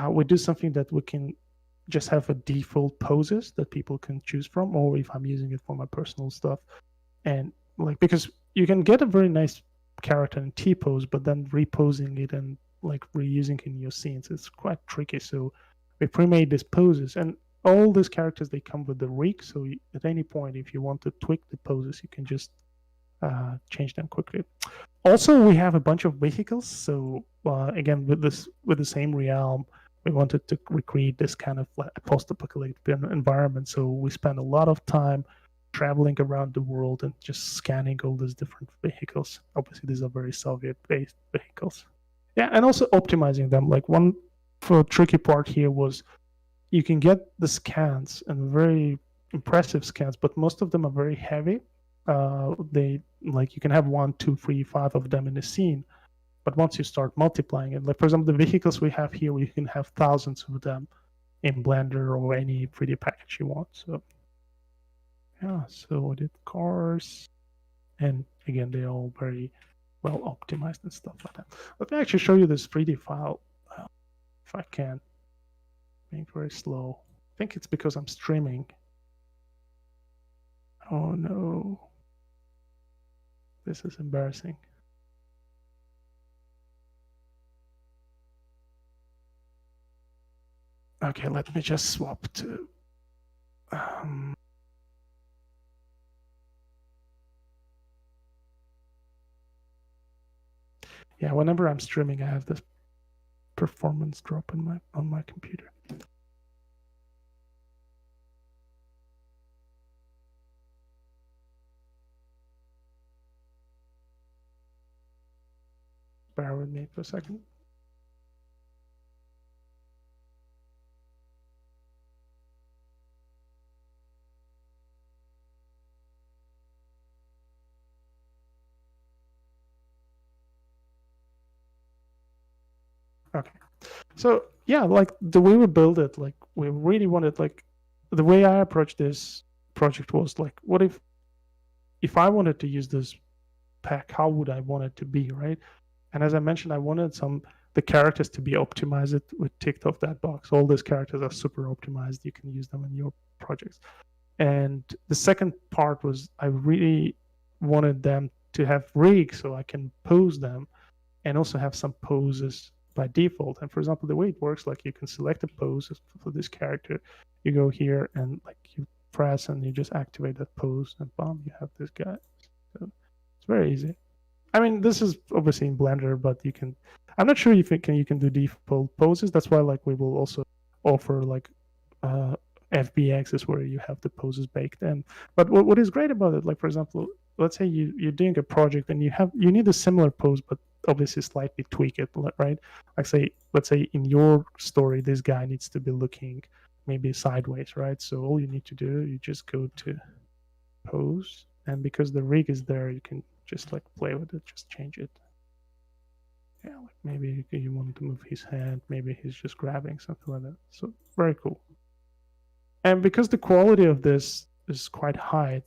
S2: we do something that we can just have a default poses that people can choose from, or if I'm using it for my personal stuff, and like because you can get a very nice character in T pose, but then reposing it and like reusing it in your scenes, it's quite tricky. So we pre-made these poses, and all these characters, they come with the rig. So at any point, if you want to tweak the poses, you can just change them quickly. Also, we have a bunch of vehicles. So again, with the same realm, we wanted to recreate this kind of like post-apocalyptic environment. So we spent a lot of time traveling around the world and just scanning all these different vehicles. Obviously, these are very Soviet-based vehicles. Yeah, and also optimizing them. Like one tricky part here was you can get the scans and very impressive scans, but most of them are very heavy. They like you can have 1, 2, 3, 5 of them in a scene, but once you start multiplying it, like for example, the vehicles we have here, we can have thousands of them in Blender or any 3D package you want. So yeah, so we did cars, and again, they're all very well optimized and stuff like that. Let me actually show you this 3D file if I can. Being very slow. I think it's because I'm streaming. Oh no. This is embarrassing. Okay, let me just swap to yeah, whenever I'm streaming, I have this performance drop on my computer. Bear with me for a second. Okay. So yeah, like the way we build it, like we really wanted, like the way I approached this project was like, what if I wanted to use this pack, how would I want it to be, right? And as I mentioned, I wanted the characters to be optimized with ticked off that box. All these characters are super optimized. You can use them in your projects. And the second part was I really wanted them to have rigs so I can pose them and also have some poses by default. And for example, the way it works, like you can select a pose for this character. You go here and like you press and you just activate that pose and bam, you have this guy. So it's very easy. I mean, this is obviously in Blender, but you can. I'm not sure if you can do default poses. That's why like we will also offer like uh, FBX is where you have the poses baked in. But what is great about it, like for example, let's say you're doing a project and you need a similar pose, but obviously slightly tweak it, right? Like let's say in your story, this guy needs to be looking maybe sideways, right? So all you need to do, you just go to pose, and because the rig is there, you can just like play with it, just change it. Yeah, like maybe you want to move his head, maybe he's just grabbing something like that. So very cool. And because the quality of this is quite high,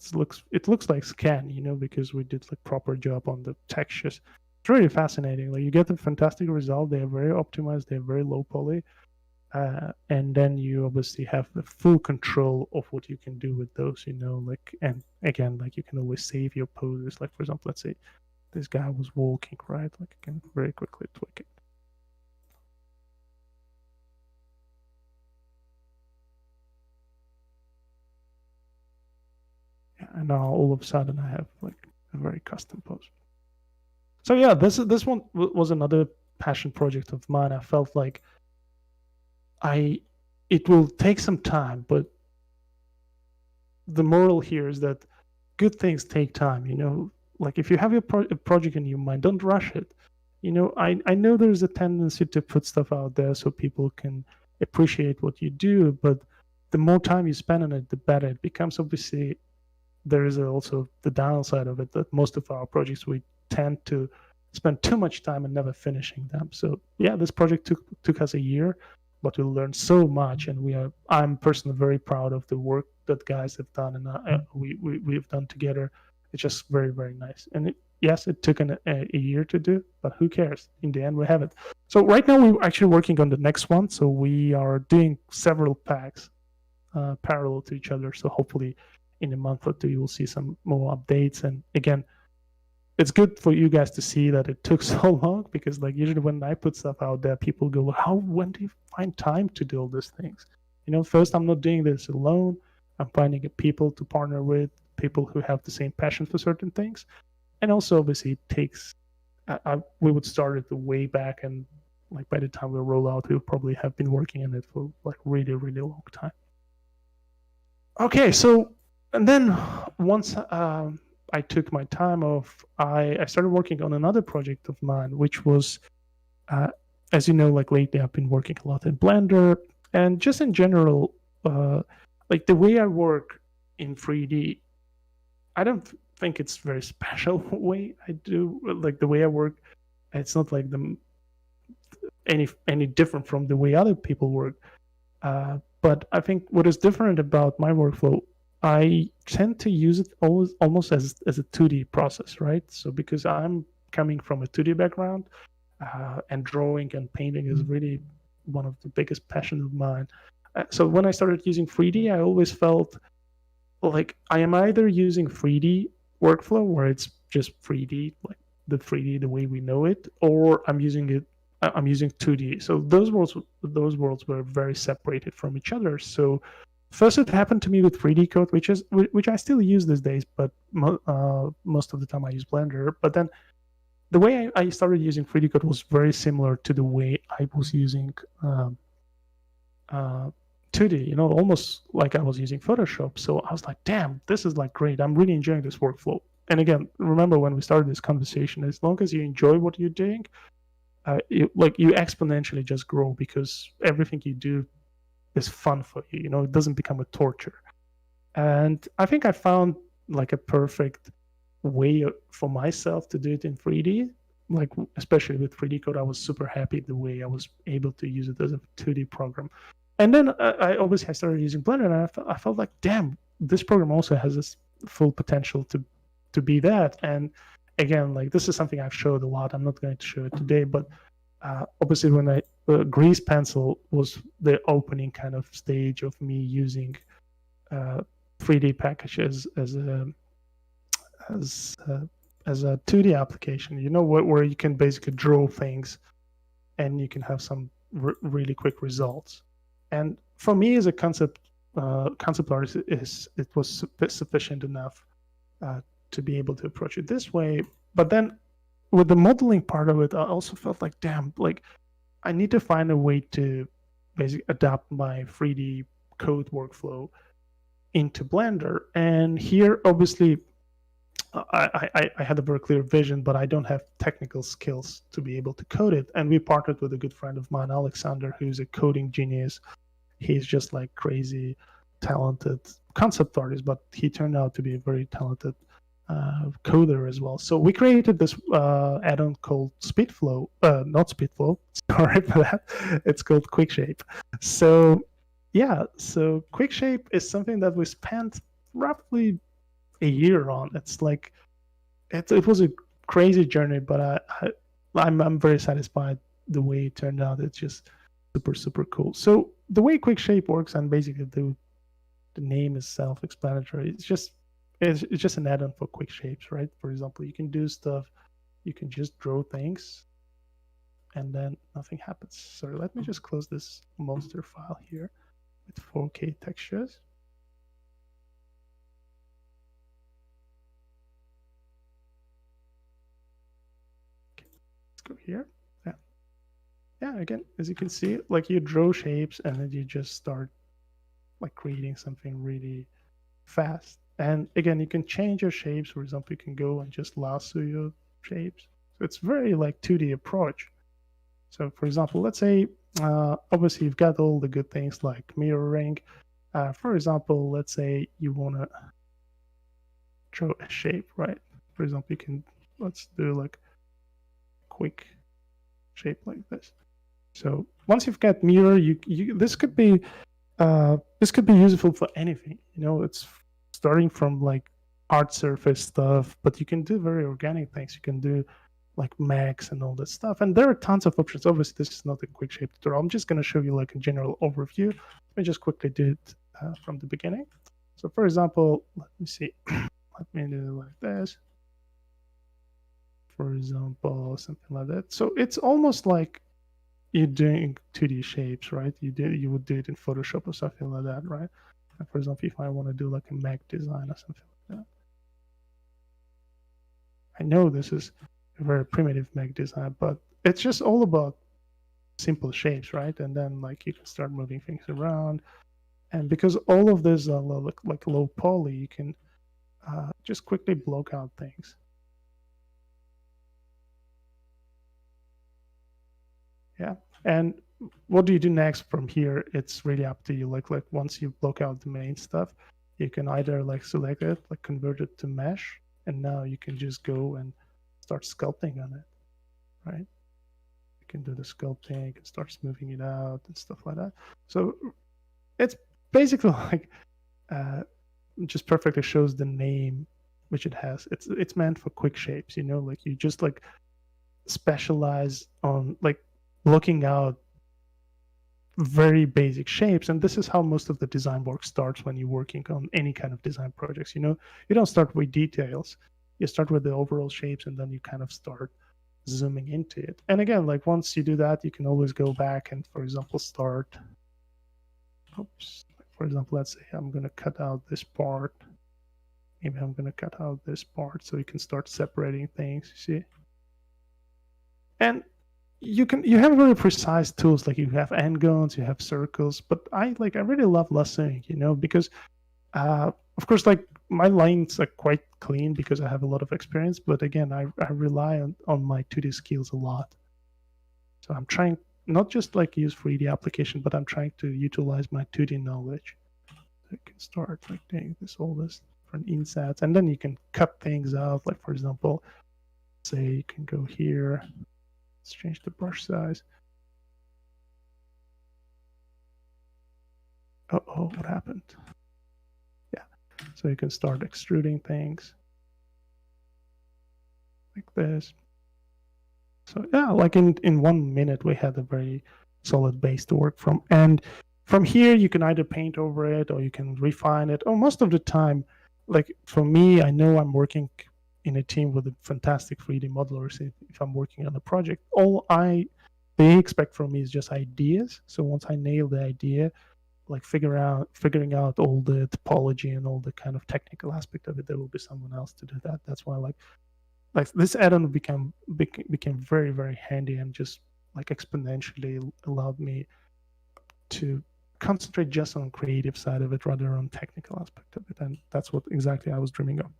S2: it looks like scan, because we did like proper job on the textures. It's really fascinating. Like you get a fantastic result. They are very optimized. They are very low poly. And then you obviously have the full control of what you can do with those, like, and again, like you can always save your poses. Like for example, let's say this guy was walking, right? Like you can very quickly tweak it. Yeah, and now all of a sudden I have like a very custom pose. So yeah, this one was another passion project of mine. I felt like it will take some time, but the moral here is that good things take time. Like if you have a project in your mind, don't rush it. I know there's a tendency to put stuff out there so people can appreciate what you do, but the more time you spend on it, the better it becomes. Obviously, there is also the downside of it that most of our projects, we tend to spend too much time and never finishing them. So yeah, this project took us a year, but we learned so much, and I'm personally very proud of the work that guys have done, and we've done together. It's just very, very nice. And yes, it took a year to do, but who cares? In the end, we have it. So right now we're actually working on the next one. So we are doing several packs parallel to each other. So hopefully in a month or two, you will see some more updates. And again, it's good for you guys to see that it took so long, because like usually when I put stuff out there, people go, when do you find time to do all these things? First, I'm not doing this alone. I'm finding people to partner with, people who have the same passion for certain things. And also, obviously, it takes, we would start it way back, and like by the time we roll out, we'll probably have been working on it for like really, really long time. Okay, so, and then once I took my time off, I started working on another project of mine, which was, as you know, like lately I've been working a lot in Blender, and just in general, like the way I work in 3D, I don't think it's very special way I do. Like the way I work, it's not like any different from the way other people work. But I think what is different about my workflow, I tend to use it almost as a 2D process, right? So because I'm coming from a 2D background, and drawing and painting is really one of the biggest passions of mine. So when I started using 3D, I always felt like I am either using 3D workflow where it's just 3D, like the 3D the way we know it, or I'm using 2D. So those worlds were very separated from each other. So first it happened to me with 3D code, which I still use these days, but most of the time I use Blender. But then the way I started using 3D code was very similar to the way I was using 2D, almost like I was using Photoshop. So I was like, damn, this is like great. I'm really enjoying this workflow. And again, remember when we started this conversation, as long as you enjoy what you're doing, you exponentially just grow, because everything you do is fun for you. It doesn't become a torture. And I think I found like a perfect way for myself to do it in 3D. like especially with 3D code, I was super happy the way I was able to use it as a 2D program. And then I started using Blender, and I felt like, damn, this program also has this full potential to be that. And again, like this is something I've showed a lot. I'm not going to show it today, but obviously when Grease Pencil was the opening kind of stage of me using 3D packages as a 2D application, where you can basically draw things and you can have some really quick results. And for me, as a concept artist, it was sufficient enough to be able to approach it this way. But then, with the modeling part of it, I also felt like, damn, like I need to find a way to basically adapt my 3D code workflow into Blender. And here, obviously, I had a very clear vision, but I don't have technical skills to be able to code it. And we partnered with a good friend of mine, Alexander, who's a coding genius. He's just like crazy talented concept artist, but he turned out to be a very talented coder as well. So we created this add-on called Speedflow, not Speedflow, sorry for that. It's called QuickShape. So yeah, so QuickShape is something that we spent roughly a year on. It's like it was a crazy journey, but I'm very satisfied the way it turned out. It's just super cool. So the way QuickShape works, and basically the name is self-explanatory. It's just an add-on for quick shapes, right? For example, you can do stuff, you can just draw things, and then nothing happens. Sorry, let me just close this monster file here with 4K textures. Okay, let's go here. Yeah, again, as you can see, like you draw shapes and then you just start like creating something really fast. And again, you can change your shapes. For example, you can go and just lasso your shapes. So it's very like 2D approach. So for example, let's say, obviously you've got all the good things like mirroring. For example, let's say you want to draw a shape, right? For example, let's do like a quick shape like this. So once you've got mirror, this could be useful for anything. It's starting from like hard surface stuff, but you can do very organic things. You can do like max and all that stuff. And there are tons of options. Obviously, this is not a quick shape tutorial. I'm just going to show you like a general overview. Let me just quickly do it from the beginning. So for example, let me see. Let me do it like this. For example, something like that. So it's almost like you're doing 2D shapes, right? You would do it in Photoshop or something like that, right? And for example, if I want to do like a Mac design or something like that. I know this is a very primitive Mac design, but it's just all about simple shapes, right? And then like you can start moving things around. And because all of this are like low poly, you can just quickly block out things. Yeah. And what do you do next from here? It's really up to you. Like once you block out the main stuff, you can either like select it, like convert it to mesh, and now you can just go and start sculpting on it, right? You can do the sculpting, you can start smoothing it out and stuff like that. So it's basically like just perfectly shows the name which it has. It's meant for quick shapes, like you just like specialize on like blocking out very basic shapes. And this is how most of the design work starts when you're working on any kind of design projects. You don't start with details. You start with the overall shapes, and then you kind of start zooming into it. And again, like once you do that, you can always go back and, for example, start. For example, let's say I'm going to cut out this part. Maybe I'm going to cut out this part so you can start separating things, you see? And you have very precise tools, like you have n-gons, you have circles, but I really love lassoing, because of course, like my lines are quite clean because I have a lot of experience, but again, I rely on my 2D skills a lot. So I'm trying not just like use 3D application, but I'm trying to utilize my 2D knowledge. So you can start like doing all this different insets, and then you can cut things out. Like for example, say you can go here. Let's change the brush size. Uh-oh, what happened? Yeah, so you can start extruding things like this. So yeah, like in 1 minute, we had a very solid base to work from. And from here, you can either paint over it or you can refine it. Or most of the time, like for me, I know I'm working in a team with a fantastic 3D modelers. If I'm working on a project, they expect from me is just ideas. So once I nail the idea, like figuring out all the topology and all the kind of technical aspect of it, there will be someone else to do that. That's why like this add-on became very, very handy and just like exponentially allowed me to concentrate just on creative side of it rather than on technical aspect of it. And that's what exactly I was dreaming of.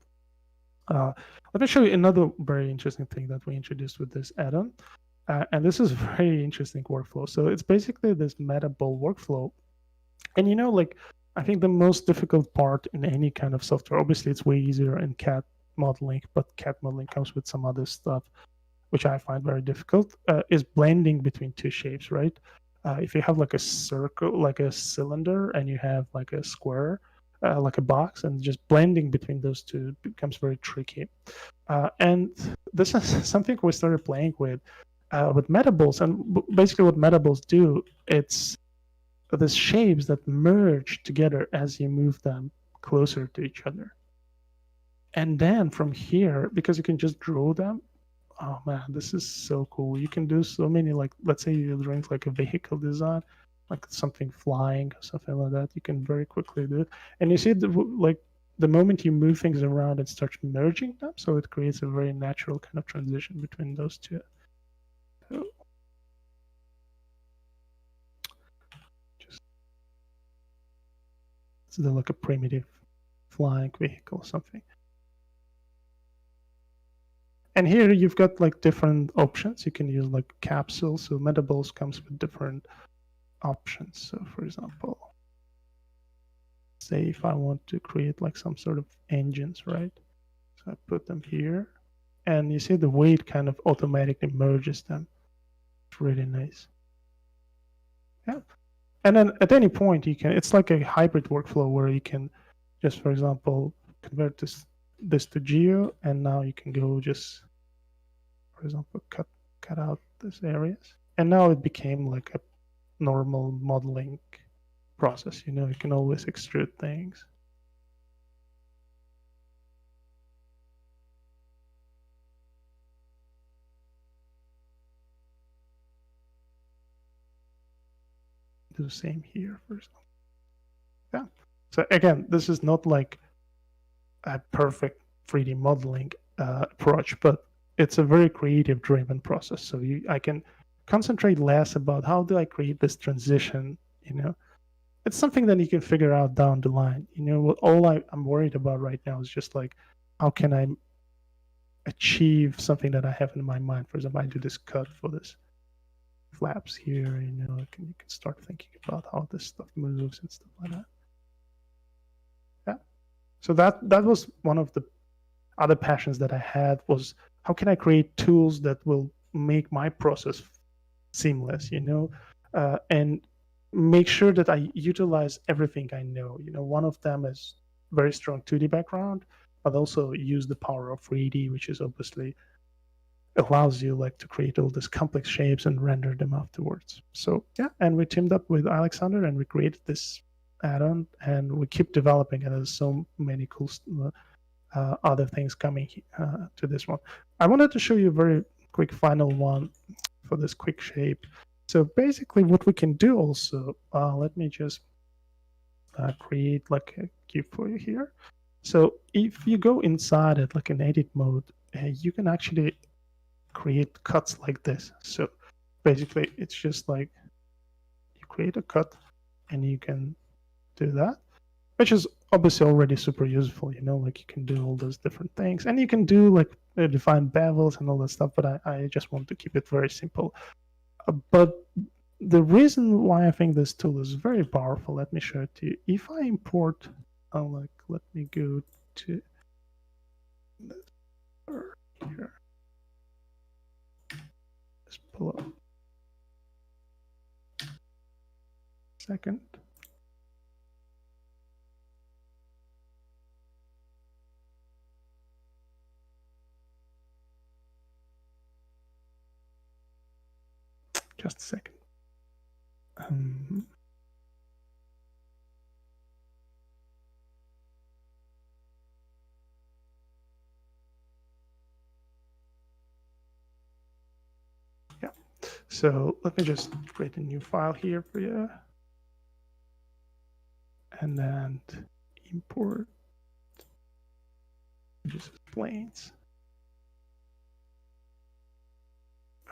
S2: Let me show you another very interesting thing that we introduced with this add-on. And this is a very interesting workflow. So it's basically this meta ball workflow. And like, I think the most difficult part in any kind of software, obviously it's way easier in CAD modeling, but CAD modeling comes with some other stuff, which I find very difficult, is blending between two shapes, right? If you have like a circle, like a cylinder, and you have like a square, like a box, and just blending between those two becomes very tricky. And this is something we started playing with metaballs. And basically what metaballs do, it's the shapes that merge together as you move them closer to each other. And then from here, because you can just draw them, oh man, this is so cool. You can do so many, like, let's say you're doing like a vehicle design, like something flying or something like that. You can very quickly do it. And you see, the moment you move things around, it starts merging them. So it creates a very natural kind of transition between those two. So it's like a primitive flying vehicle or something. And here you've got like different options. You can use like capsules. So metaballs comes with different options. So for example, say if I want to create like some sort of engines, right? So I put them here, and you see the way it kind of automatically merges them. It's really nice. Yeah. And then at any point it's like a hybrid workflow where you can just, for example, convert this to geo, and now you can go just, for example, cut out these areas, and now it became like a normal modeling process. You can always extrude things. Do the same here, for example. Yeah. So again, this is not like a perfect 3D modeling approach, but it's a very creative driven process. So I can concentrate less about how do I create this transition. It's something that you can figure out down the line. What all I'm worried about right now is just like, how can I achieve something that I have in my mind? For example, I do this cut for this flaps here. You can start thinking about how this stuff moves and stuff like that. Yeah. So that was one of the other passions that I had, was how can I create tools that will make my process seamless, and make sure that I utilize everything I know. One of them is very strong 2D background, but also use the power of 3D, which is obviously allows you like to create all these complex shapes and render them afterwards. So yeah, and we teamed up with Alexander and we created this add-on, and we keep developing it. There's so many cool other things coming to this one. I wanted to show you a very quick final one for this quick shape. So basically what we can do also, let me just create like a cube for you here. So if you go inside it, like in edit mode, you can actually create cuts like this. So basically it's just like you create a cut and you can do that, which is obviously already super useful. Like you can do all those different things, and you can do like define bevels and all that stuff, but I just want to keep it very simple. But the reason why I think this tool is very powerful, let me show it to you. If I import, let me go to here. pull up. Second. Just a second. Yeah. So let me just create a new file here for you. And then import just explains.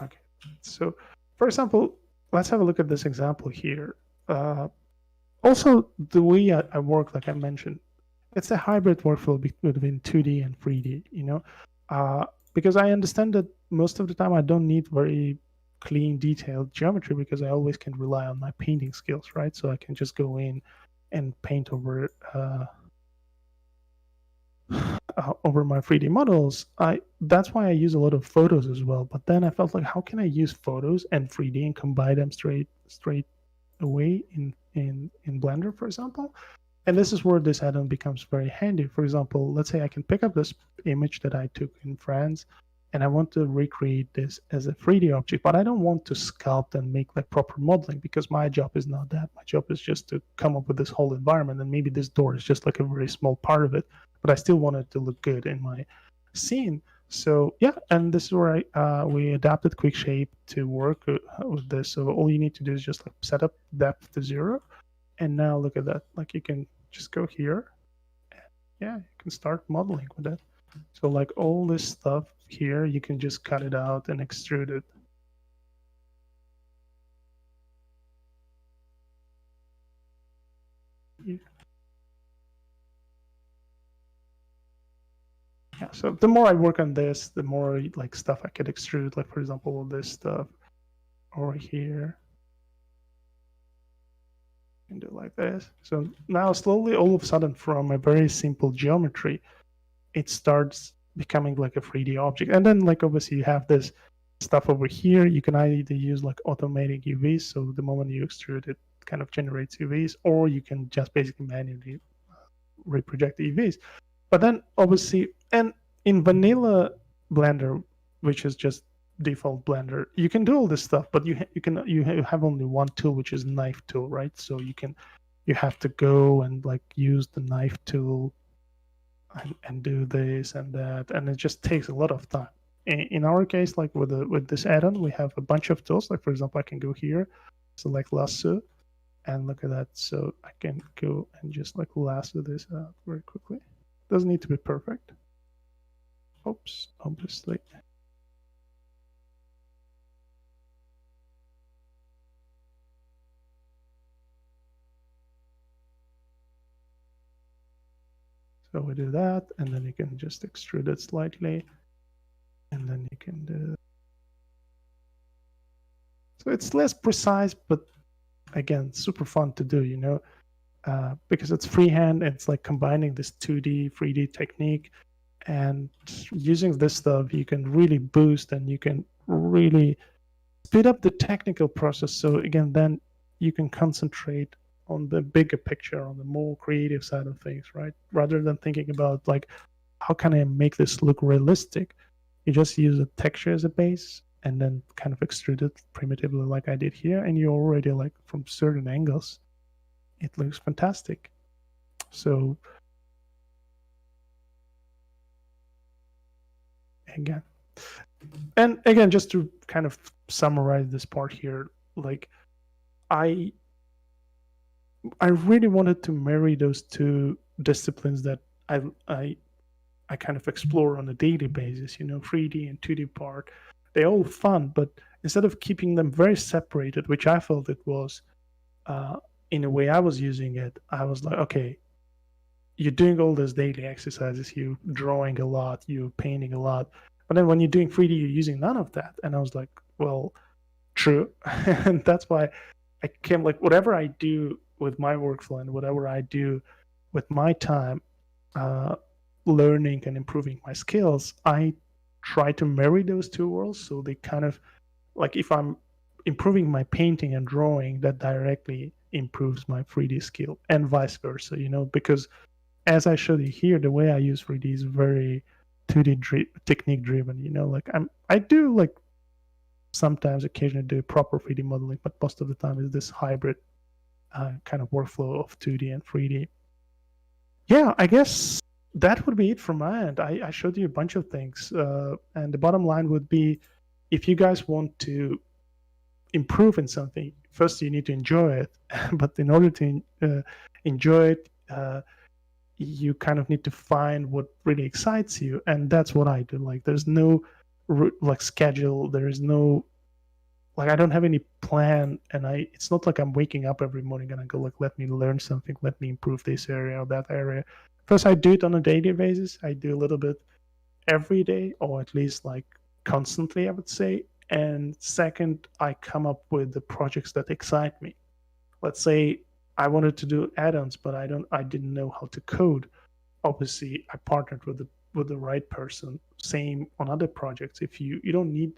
S2: Okay. So for example, let's have a look at this example here. Also, the way I work, like I mentioned, it's a hybrid workflow between 2D and 3D, because I understand that most of the time I don't need very clean, detailed geometry because I always can rely on my painting skills, right? So I can just go in and paint over over my 3D models. That's why I use a lot of photos as well. But then I felt like, how can I use photos and 3D and combine them straight away in Blender, for example? And this is where this add-on becomes very handy. For example, let's say I can pick up this image that I took in France, and I want to recreate this as a 3D object, but I don't want to sculpt and make like proper modeling because my job is not that. My job is just to come up with this whole environment, and maybe this door is just like a very small part of it, but I still want it to look good in my scene. So yeah, and this is where we adapted Quick Shape to work with this. So all you need to do is just like set up depth to 0. And now look at that, like you can just go here. Yeah, you can start modeling with it. So like all this stuff here, you can just cut it out and extrude it. Yeah. Yeah, so the more I work on this, the more like stuff I could extrude, like for example, this stuff over here. And do it like this. So now slowly, all of a sudden, from a very simple geometry, it starts becoming like a 3D object. And then like obviously you have this stuff over here. You can either use like automatic UVs, so the moment you extrude it kind of generates UVs, or you can just basically manually reproject the UVs. But then obviously, and in vanilla Blender, which is just default Blender, you can do all this stuff, but you have only one tool, which is knife tool, right? So you have to go and like use the knife tool and do this and that, and it just takes a lot of time. In our case, like with this add-on, we have a bunch of tools. Like for example, I can go here, select lasso, and look at that. So I can go and just like lasso this out very quickly. Doesn't need to be perfect. Oops, obviously. So we do that, and then you can just extrude it slightly, and then you can do. So it's less precise, but again, super fun to do, because it's freehand. It's like combining this 2D, 3D technique, and using this stuff, you can really boost and you can really speed up the technical process. So again, then you can concentrate on the bigger picture, on the more creative side of things, right? Rather than thinking about like, how can I make this look realistic? You just use a texture as a base and then kind of extrude it primitively like I did here. And you already like from certain angles, it looks fantastic. So again, just to kind of summarize this part here, like I really wanted to marry those two disciplines that I kind of explore on a daily basis, 3D and 2D part. They're all fun, but instead of keeping them very separated, which I felt it was, in a way I was using it, I was like, okay, you're doing all those daily exercises, you're drawing a lot, you're painting a lot, but then when you're doing 3D, you're using none of that. And I was like, well, true. And that's why I came like, whatever I do with my workflow and whatever I do with my time, learning and improving my skills, I try to marry those two worlds so they kind of like if I'm improving my painting and drawing, that directly improves my 3D skill, and vice versa, because as I showed you here, the way I use 3D is very 2D technique driven, like I do like sometimes occasionally do proper 3D modeling, but most of the time is this hybrid kind of workflow of 2D and 3D. Yeah, I guess that would be it from my end. I showed you a bunch of things, and the bottom line would be, if you guys want to improve in something, first you need to enjoy it. But in order to enjoy it, you kind of need to find what really excites you, and that's what I do. Like, there's no like schedule. There is no, like, I don't have any plan, and it's not like I'm waking up every morning and I go like, let me learn something, let me improve this area or that area. First, I do it on a daily basis. I do a little bit every day, or at least like constantly, I would say. And second, I come up with the projects that excite me. Let's say I wanted to do add-ons, but I didn't know how to code. Obviously, I partnered with the right person. Same on other projects. If you don't need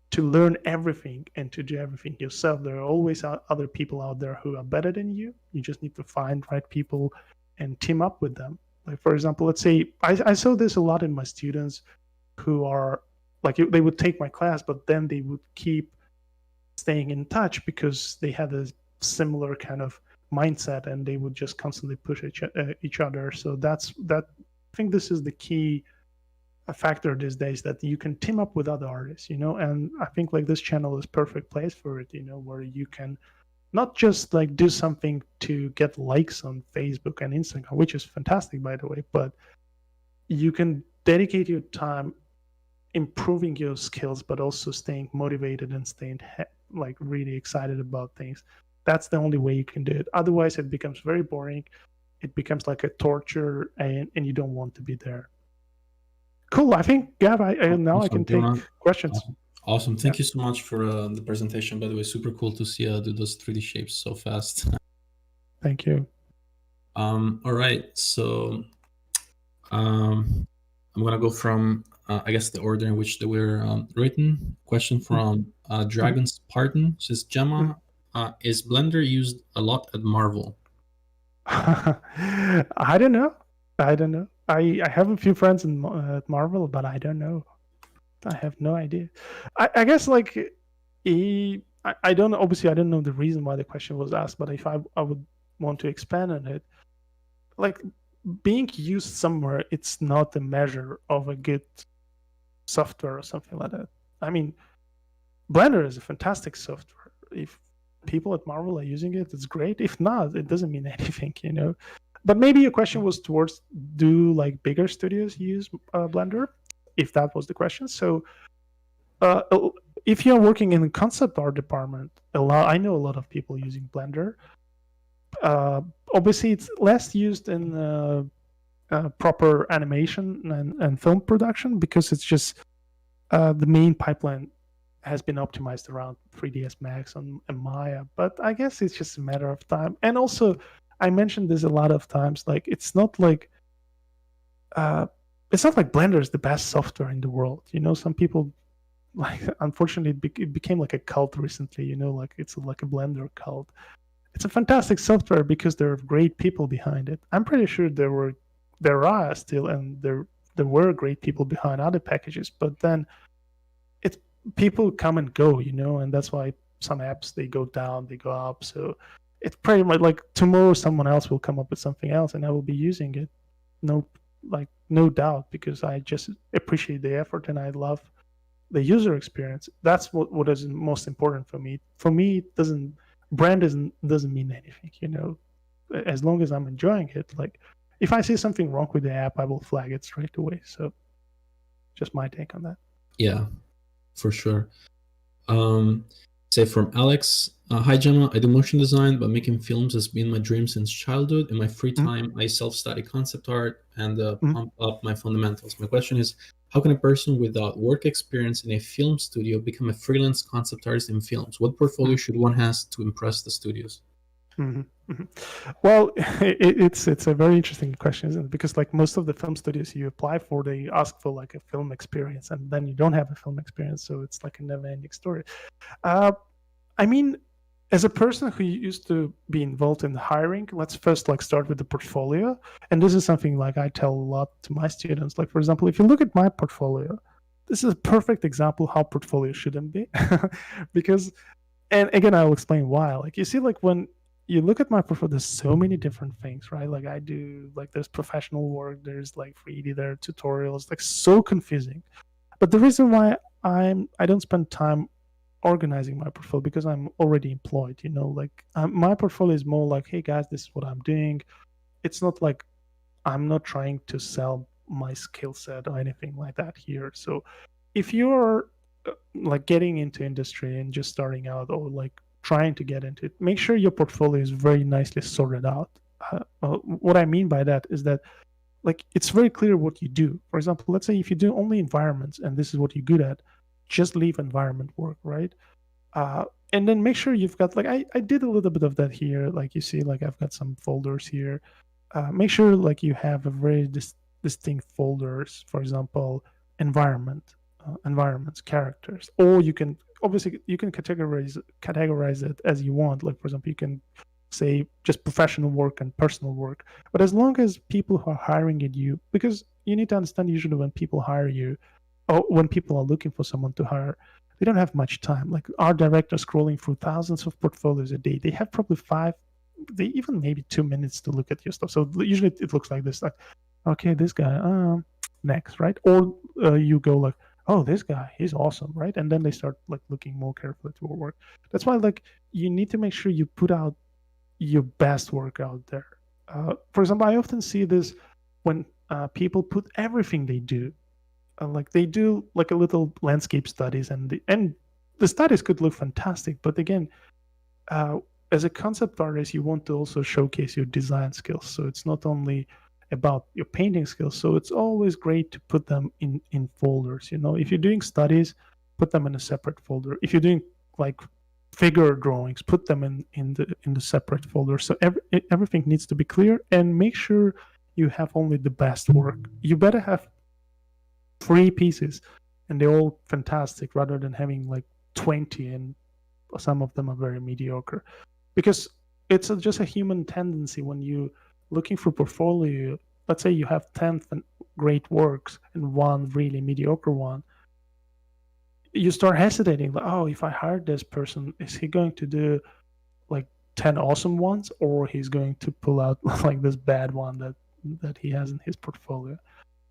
S2: to learn everything and to do everything yourself, there are always other people out there who are better than you. You just need to find right people and team up with them. Like, for example, let's say I saw this a lot in my students who are like, they would take my class, but then they would keep staying in touch because they had a similar kind of mindset, and they would just constantly push each other. So that I think this is the key factor these days, that you can team up with other artists, and I think like this channel is perfect place for it, where you can not just like do something to get likes on Facebook and Instagram, which is fantastic, by the way, but you can dedicate your time improving your skills, but also staying motivated and staying like really excited about things. That's the only way you can do it. Otherwise, it becomes very boring. It becomes like a torture, and you don't want to be there. Cool. I think, Gav, now I can take questions.
S1: Awesome. Thank you so much for the presentation. By the way, super cool to see do those 3D shapes so fast.
S2: Thank you.
S1: All right. So I'm going to go from, I guess, the order in which they were written. Question from Dragon's Pardon. Says, Jama, is Blender used a lot at Marvel?
S2: I don't know. I have a few friends at Marvel, but I don't know. I have no idea. I guess like I don't know. Obviously, I don't know the reason why the question was asked, but if I would want to expand on it, like, being used somewhere, it's not a measure of a good software or something like that. I mean, Blender is a fantastic software. If people at Marvel are using it, it's great. If not, it doesn't mean anything, But maybe your question was towards, do like bigger studios use Blender? If that was the question. So if you're working in the concept art department, I know a lot of people using Blender. Obviously, it's less used in proper animation and film production, because it's just the main pipeline has been optimized around 3ds Max and Maya. But I guess it's just a matter of time. And also, I mentioned this a lot of times, like, it's not like Blender is the best software in the world. Some people, like, unfortunately, it became like a cult recently. Like, it's like a Blender cult. It's a fantastic software because there are great people behind it. I'm pretty sure there are still, and there were great people behind other packages. But then people come and go, and that's why some apps, they go down, they go up. So it's pretty much like tomorrow someone else will come up with something else, and I will be using it. No doubt, because I just appreciate the effort and I love the user experience. That's what is most important for me. For me, brand doesn't mean anything, as long as I'm enjoying it. Like, if I see something wrong with the app, I will flag it straight away. So just my take on that.
S1: Yeah, for sure. Say from Alex, hi Jama, I do motion design, but making films has been my dream since childhood. In my free time, I self-study concept art and pump up my fundamentals. My question is, how can a person without work experience in a film studio become a freelance concept artist in films? What portfolio should one has to impress the studios?
S2: Mhm, mhm. Well, it's a very interesting question, isn't it? Because like most of the film studios you apply for, they ask for like a film experience, and then you don't have a film experience, so it's like a never-ending story. Uh, I mean, as a person who used to be involved in hiring, let's first like start with the portfolio. And this is something like I tell a lot to my students. Like, for example, if you look at my portfolio, this is a perfect example how portfolio shouldn't be. Because, and again, I'll explain why. Like, you see, like when you look at my portfolio, there's so many different things, right? Like I do, like there's professional work, there's like 3D, there are tutorials, like so confusing. But the reason why I don't spend time organizing my portfolio because I'm already employed. Like my portfolio is more like, hey guys, this is what I'm doing. It's not like I'm not trying to sell my skill set or anything like that here. So if you're like getting into industry and just starting out, or like trying to get into it, make sure your portfolio is very nicely sorted out. What I mean by that is that like it's very clear what you do. For example, let's say if you do only environments and this is what you're good at, just leave environment work, right? uh, and then make sure you've got like I did a little bit of that here. Like you see, like I've got some folders here. Make sure like you have a very distinct folders. For example, environments, characters, or you can obviously you can categorize it as you want. Like for example, you can say just professional work and personal work. But as long as people who are hiring at you, because you need to understand usually when people hire you, or when people are looking for someone to hire, they don't have much time. Like our director scrolling through thousands of portfolios a day, they have probably they even maybe 2 minutes to look at your stuff. So usually it looks like this, like, okay, this guy, next, right? Or you go like, oh, this guy, he's awesome, right? And then they start like looking more carefully to your work. That's why like you need to make sure you put out your best work out there. For example, I often see this when people put everything they do, like they do like a little landscape studies, and the studies could look fantastic, but again, uh, as a concept artist you want to also showcase your design skills, so it's not only about your painting skills. So it's always great to put them in folders. If you're doing studies, put them in a separate folder. If you're doing like figure drawings, put them in the separate folder. So everything needs to be clear, and make sure you have only the best work. You better have 3 pieces and they're all fantastic, rather than having like 20 and some of them are very mediocre. Because it's just a human tendency when you looking for portfolio. Let's say you have 10 great works and one really mediocre one, you start hesitating, like, oh, if I hired this person, is he going to do like 10 awesome ones, or he's going to pull out like this bad one that he has in his portfolio?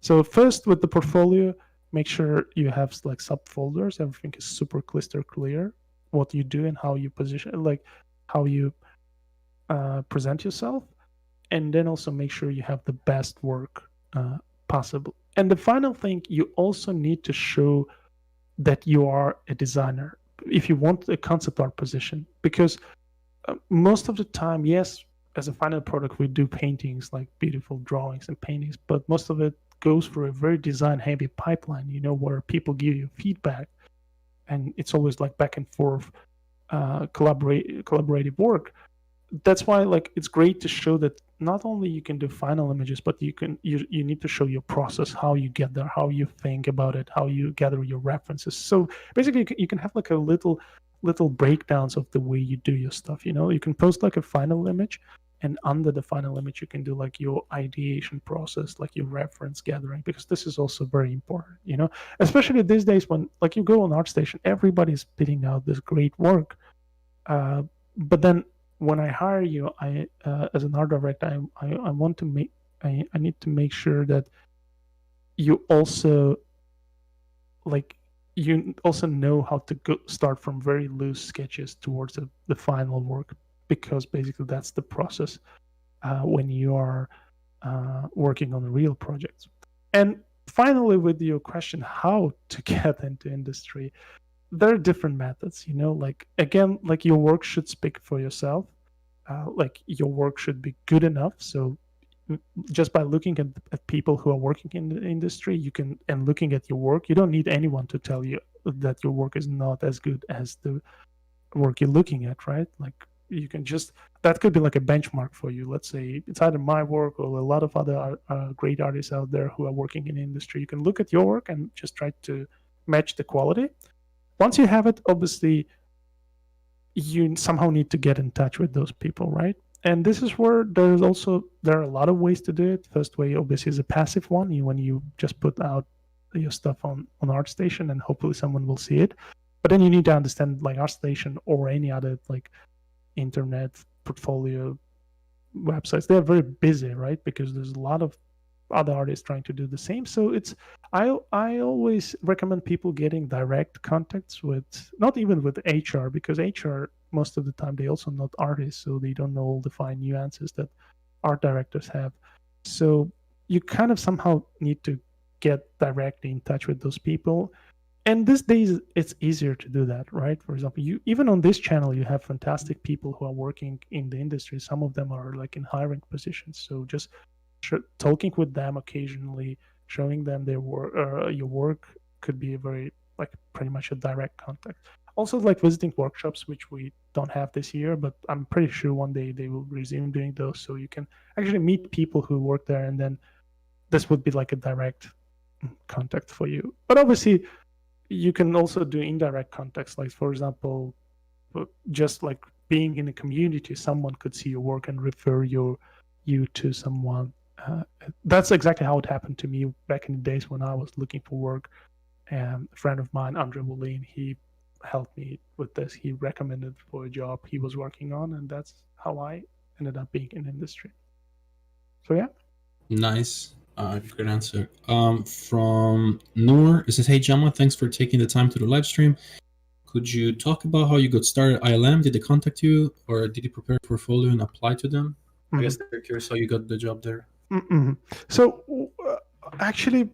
S2: So first with the portfolio, make sure you have like subfolders. Everything is super crystal clear what you do and how you position, like how you present yourself. And then also make sure you have the best work possible. And the final thing, you also need to show that you are a designer if you want a concept art position. Because most of the time, yes, as a final product, we do paintings, like beautiful drawings and paintings, but most of it goes through a very design heavy pipeline, where people give you feedback, and it's always like back and forth collaborative work. That's why like it's great to show that not only you can do final images, but you need to show your process, how you get there, how you think about it, how you gather your references. So basically you can have like a little breakdowns of the way you do your stuff. You can post like a final image, and under the final image you can do like your ideation process, like your reference gathering, because this is also very important, especially these days when like you go on ArtStation, everybody's spitting out this great work, but then when I hire you, I as an art director, I want to make I need to make sure that you also like you also know how to start from very loose sketches towards the final work, because basically that's the process when you are working on real projects. And finally, with your question, how to get into industry, there are different methods. Like again, like your work should speak for yourself. Like your work should be good enough. So just by looking at people who are working in the industry, and looking at your work, you don't need anyone to tell you that your work is not as good as the work you're looking at, right? Like you can just, that could be like a benchmark for you. Let's say it's either my work or a lot of other great artists out there who are working in the industry. You can look at your work and just try to match the quality. Once you have it, obviously you somehow need to get in touch with those people, right? And this is where there are a lot of ways to do it. First way obviously is a passive one, when you just put out your stuff on ArtStation and hopefully someone will see it. But then you need to understand, like, ArtStation or any other like internet portfolio websites, they're very busy, right? Because there's a lot of other artists trying to do the same. So it's, I always recommend people getting direct contacts with, not even with HR, because HR most of the time they also not artists, so they don't know all the fine nuances that art directors have. So you kind of somehow need to get directly in touch with those people. And these days it's easier to do that, right? For example, you even on this channel you have fantastic people who are working in the industry. Some of them are like in hiring positions, so just talking with them occasionally, showing them their work, your work, could be a very, like, pretty much a direct contact. Also, like visiting workshops, which we don't have this year, but I'm pretty sure one day they will resume doing those, so you can actually meet people who work there, and then this would be like a direct contact for you. But obviously you can also do indirect contacts, like for example, just like being in a community, someone could see your work and refer you to someone. That's exactly how it happened to me back in the days when I was looking for work. And a friend of mine, Andre Wallin, he helped me with this. He recommended for a job he was working on, and that's how I ended up being in the industry. So yeah.
S1: Nice. Good answer. From Noor, it says, "Hey Jama, thanks for taking the time to the live stream. Could you talk about how you got started at ILM? Did they contact you, or did you prepare a portfolio and apply to them? I guess they're curious how you got the job there."
S2: So actually,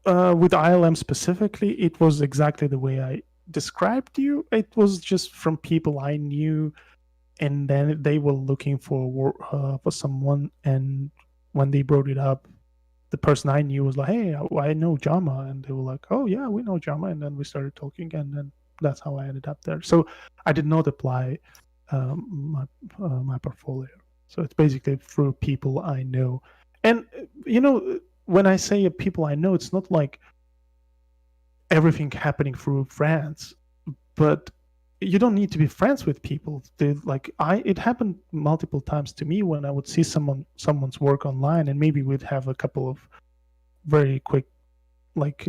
S2: with ILM specifically, it was exactly the way I described you. It was just from people I knew, and then they were looking for someone, and when they brought it up, the person I knew was like, "Hey, I know Jama," and they were like, "Oh yeah, we know Jama," and then we started talking, and then that's how I ended up there. So I did not apply my portfolio. So it's basically through people I know, and when I say people I know, it's not like everything happening through friends, but you don't need to be friends with people. It happened multiple times to me when I would see someone's work online, and maybe we'd have a couple of very quick, like,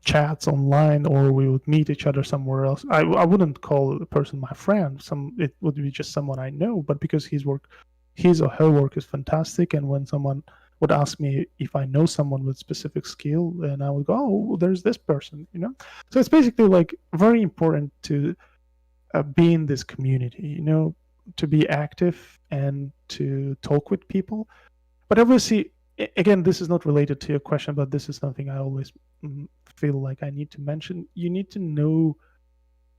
S2: chats online, or we would meet each other somewhere else. I wouldn't call the person my friend. It would be just someone I know, but because his or her work is fantastic, and when someone would ask me if I know someone with specific skill, and I would go, "Oh, there's this person," So it's basically like very important to be in this community, to be active and to talk with people. But obviously, again, this is not related to your question, but this is something I always feel like I need to mention. You need to know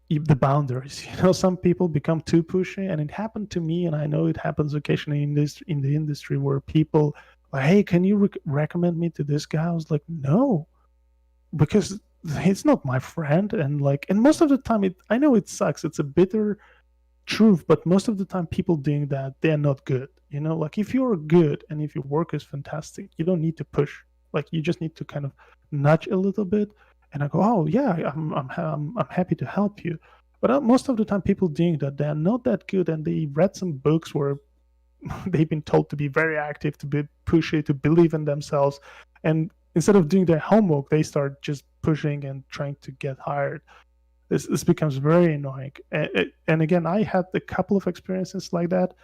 S2: the boundaries. Some people become too pushy, and it happened to me, and I know it happens occasionally in the industry, where people like, "Hey, can you recommend me to this guy?" I was like, "No," because he's not my friend. And most of the time, I know it sucks. It's a bitter truth, but most of the time people doing that, they're not good. Like, if you're good and if your work is fantastic, you don't need to push. Like, you just need to kind of nudge a little bit, and I go, "Oh yeah, I'm happy to help you." But most of the time people doing that, they're not that good, and they read some books where they've been told to be very active, to be pushy, to believe in themselves, and instead of doing their homework, they start just pushing and trying to get hired. This becomes very annoying. And again, I had a couple of experiences like that.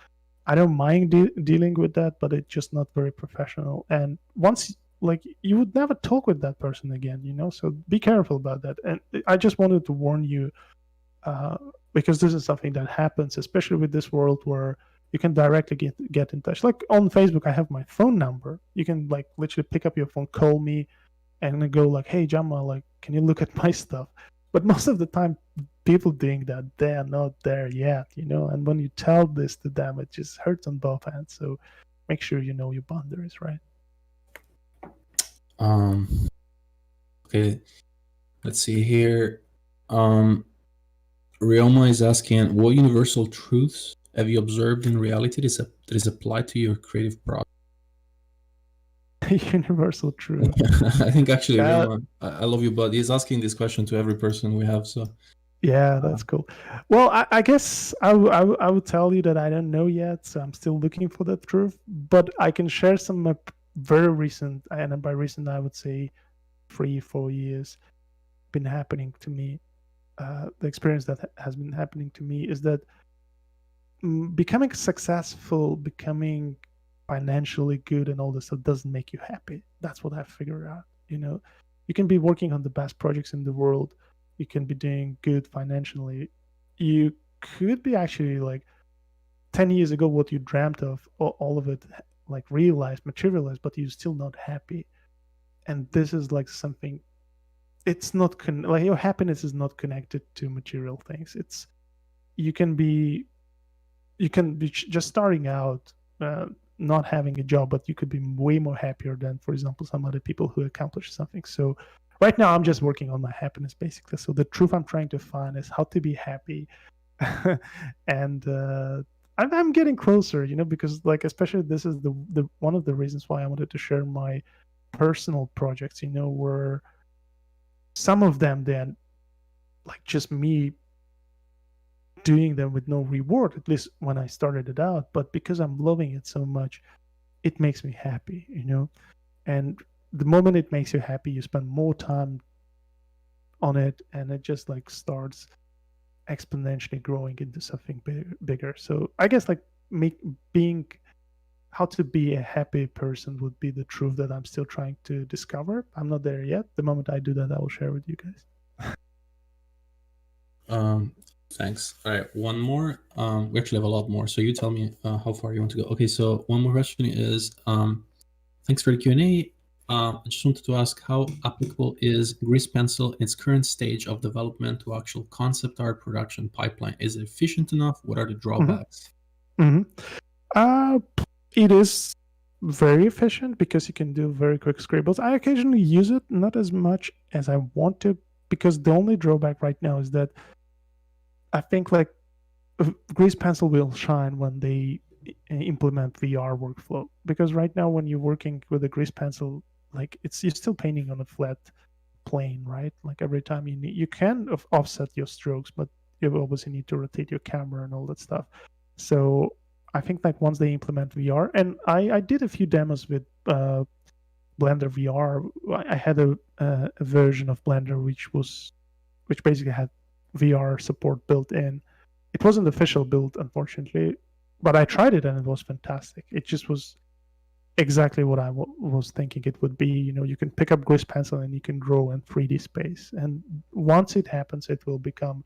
S2: I don't mind dealing with that, but it's just not very professional. And once, like, you would never talk with that person again, So be careful about that. And I just wanted to warn you, because this is something that happens, especially with this world where you can directly get in touch. Like on Facebook, I have my phone number. You can, like, literally pick up your phone, call me, and go like, "Hey Jama, like, can you look at my stuff?" But most of the time, people doing that, they are not there yet, And when you tell this to them, it just hurts on both ends. So make sure you know your boundaries, right?
S1: Okay, let's see here. Rioma is asking, what universal truths have you observed in reality that is applied to your creative process?
S2: Universal truth.
S1: I think actually,
S2: Yeah.
S1: Rioma, I love you, but he's asking this question to every person we have. So
S2: Yeah, that's cool. Well, I guess I would tell you that I don't know yet, so I'm still looking for the truth. But I can share some very recent, and by recent I would say 3-4 years, been happening to me. The experience that has been happening to me is that becoming successful, becoming financially good, and all this stuff doesn't make you happy. That's what I figured out. You can be working on the best projects in the world. You can be doing good financially. You could be actually like 10 years ago what you dreamt of, all of it like realized, materialized, but you're still not happy. And this is like something. It's not like your happiness is not connected to material things. You can be just starting out, not having a job, but you could be way more happier than, for example, some other people who accomplish something. So right now I'm just working on my happiness basically. So the truth I'm trying to find is how to be happy. And I'm getting closer, because like, especially this is the one of the reasons why I wanted to share my personal projects, where some of them then like just me doing them with no reward, at least when I started it out. But because I'm loving it so much, it makes me happy, And the moment it makes you happy, you spend more time on it, and it just like starts exponentially growing into something bigger. So I guess like being how to be a happy person would be the truth that I'm still trying to discover. I'm not there yet. The moment I do that, I will share with you guys.
S1: Thanks. All right, one more. We actually have a lot more, so you tell me how far you want to go. Okay, so one more question is, thanks for the Q&A. I just wanted to ask, how applicable is Grease Pencil in its current stage of development to actual concept art production pipeline? Is it efficient enough? What are the drawbacks?
S2: It is very efficient because you can do very quick scribbles. I occasionally use it, not as much as I want to, because the only drawback right now is that I think like Grease Pencil will shine when they implement VR workflow. Because right now, when you're working with a Grease Pencil, like you're still painting on a flat plane, right? Like every time you can offset your strokes, but you obviously need to rotate your camera and all that stuff. So I think like once they implement VR, and I did a few demos with Blender VR. I had a version of Blender which basically had VR support built in. It wasn't the official build, unfortunately, but I tried it and it was fantastic. It just was exactly what I was thinking it would be. You can pick up Grease Pencil and you can draw in 3D space. And once it happens, it will become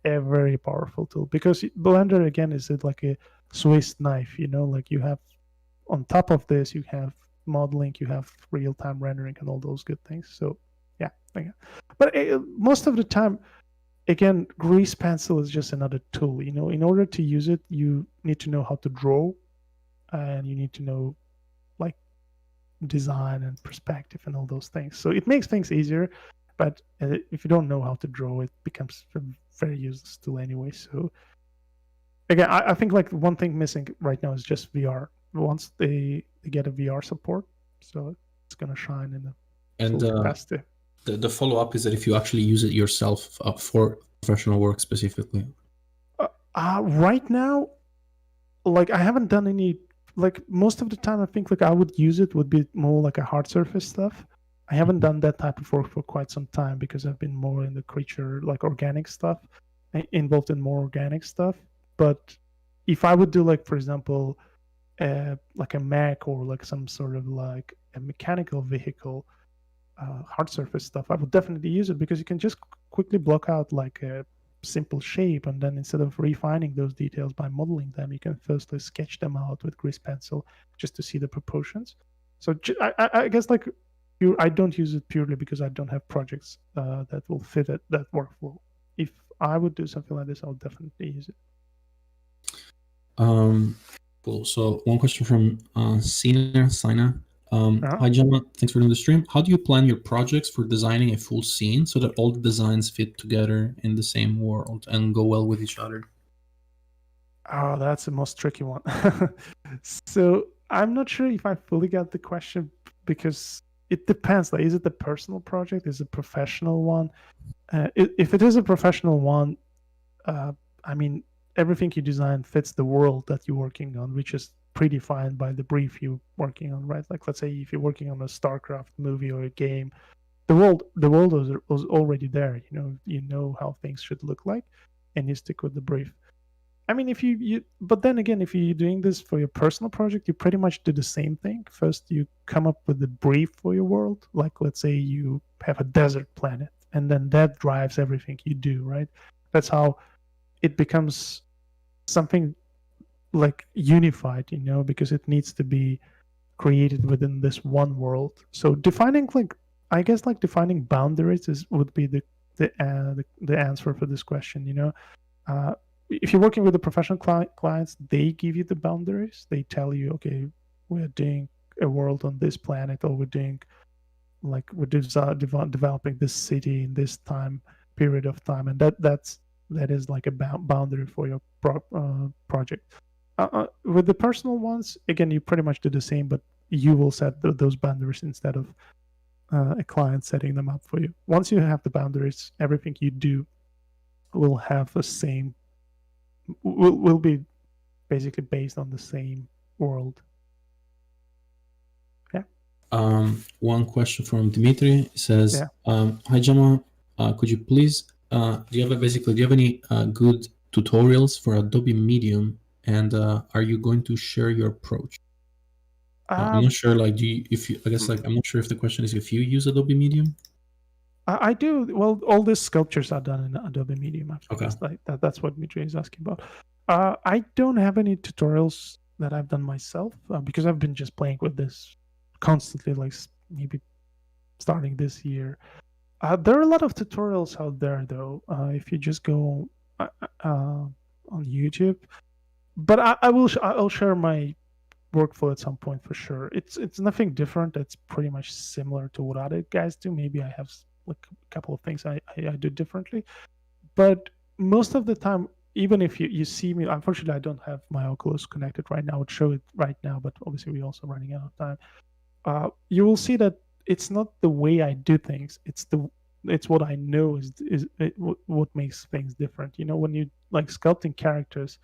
S2: a very powerful tool, because Blender, again, is like a Swiss knife, like you have on top of this, you have modeling, you have real-time rendering and all those good things. So yeah. But most of the time, again, Grease Pencil is just another tool. In order to use it, you need to know how to draw, and you need to know like design and perspective and all those things. So it makes things easier, but if you don't know how to draw, it becomes a very useless tool anyway. So again, I think like one thing missing right now is just VR. Once they get a VR support, so it's gonna shine in the full capacity.
S1: The follow-up is that if you actually use it yourself for professional work specifically.
S2: Right now, like I haven't done any, like most of the time I think like I would use it would be more like a hard surface stuff. I haven't done that type of work for quite some time because I've been more in the creature, like organic stuff, involved in more organic stuff. But if I would do like, for example, like a Mac or like some sort of like a mechanical vehicle, hard surface stuff, I would definitely use it, because you can just quickly block out like a simple shape, and then instead of refining those details by modeling them, you can firstly sketch them out with Grease Pencil just to see the proportions. So I guess like I don't use it purely because I don't have projects that will fit that workflow. If I would do something like this, I would definitely use it.
S1: Cool. So one question from Sina. Hi, Jama. Thanks for doing the stream. How do you plan your projects for designing a full scene so that all the designs fit together in the same world and go well with each other?
S2: Oh, that's the most tricky one. So I'm not sure if I fully got the question because it depends. Like, is it a personal project? Is it a professional one? If it is a professional one, I mean, everything you design fits the world that you're working on, which is predefined by the brief you're working on, right? Like, let's say if you're working on a StarCraft movie or a game, the world was already there. You know how things should look like, and you stick with the brief. I mean, if but then again, if you're doing this for your personal project, you pretty much do the same thing. First, you come up with the brief for your world. Like, let's say you have a desert planet, and then that drives everything you do, right? That's how it becomes something like unified, because it needs to be created within this one world. So defining, like, I guess, like, defining boundaries would be the answer for this question. If you're working with the professional clients, they give you the boundaries. They tell you, okay, we're doing a world on this planet, or we're developing this city in this time period of time, and that is like a boundary for your project. With the personal ones, again, you pretty much do the same, but you will set those boundaries instead of a client setting them up for you. Once you have the boundaries, everything you do will have the same will be basically based on the same world. Yeah.
S1: One question from Dimitri. He says,
S2: Yeah.
S1: "Hi, Jama. Could you please do you have any good tutorials for Adobe Medium, and are you going to share your approach?" I'm not sure. Like, I'm not sure if the question is if you use Adobe Medium.
S2: I do. Well, all these sculptures are done in Adobe Medium.
S1: Okay.
S2: That's what Dmitry is asking about. I don't have any tutorials that I've done myself because I've been just playing with this constantly, like maybe starting this year. There are a lot of tutorials out there, though, if you just go on YouTube. But I'll share my workflow at some point for sure. It's nothing different. It's pretty much similar to what other guys do. Maybe I have like a couple of things I do differently, but most of the time, even if you see me, unfortunately I don't have my Oculus connected right now. I would show it right now, but obviously we're also running out of time. You will see that it's not the way I do things. It's what I know what makes things different. When you like sculpting characters,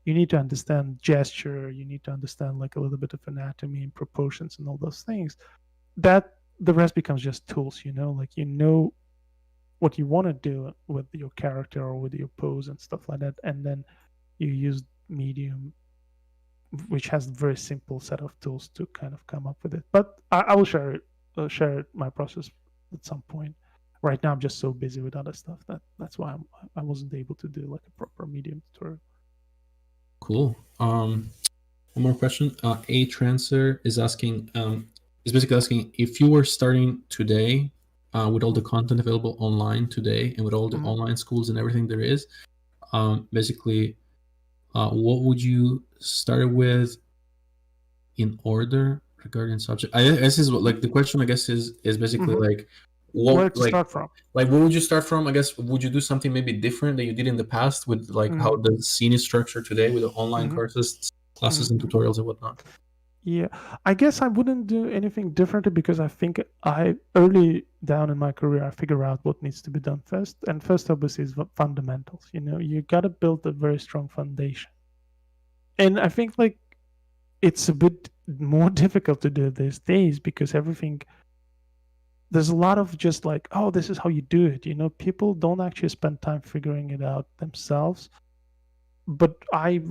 S2: you need to understand gesture, you need to understand like a little bit of anatomy and proportions and all those things. That the rest becomes just tools. Like, what you want to do with your character or with your pose and stuff like that, and then you use Medium, which has a very simple set of tools to kind of come up with it. But I will share my process at some point. Right now I'm just so busy with other stuff that's why I wasn't able to do like a proper Medium tutorial.
S1: Cool. One more question. A Transer is asking, is basically asking if you were starting today, with all the content available online today and with all the online schools and everything there is, basically, what would you start with in order regarding subject? I guess is what, like, the question I guess is basically like,
S2: where to start from?
S1: Like, where would you start from? I guess, would you do something maybe different that you did in the past with like how the scene is structured today with the online classes and tutorials and whatnot?
S2: Yeah, I guess I wouldn't do anything differently because I think early down in my career, I figure out what needs to be done first. And first, obviously, is fundamentals. You got to build a very strong foundation. And I think like it's a bit more difficult to do these days because there's a lot of just like, oh, this is how you do it. People don't actually spend time figuring it out themselves. But I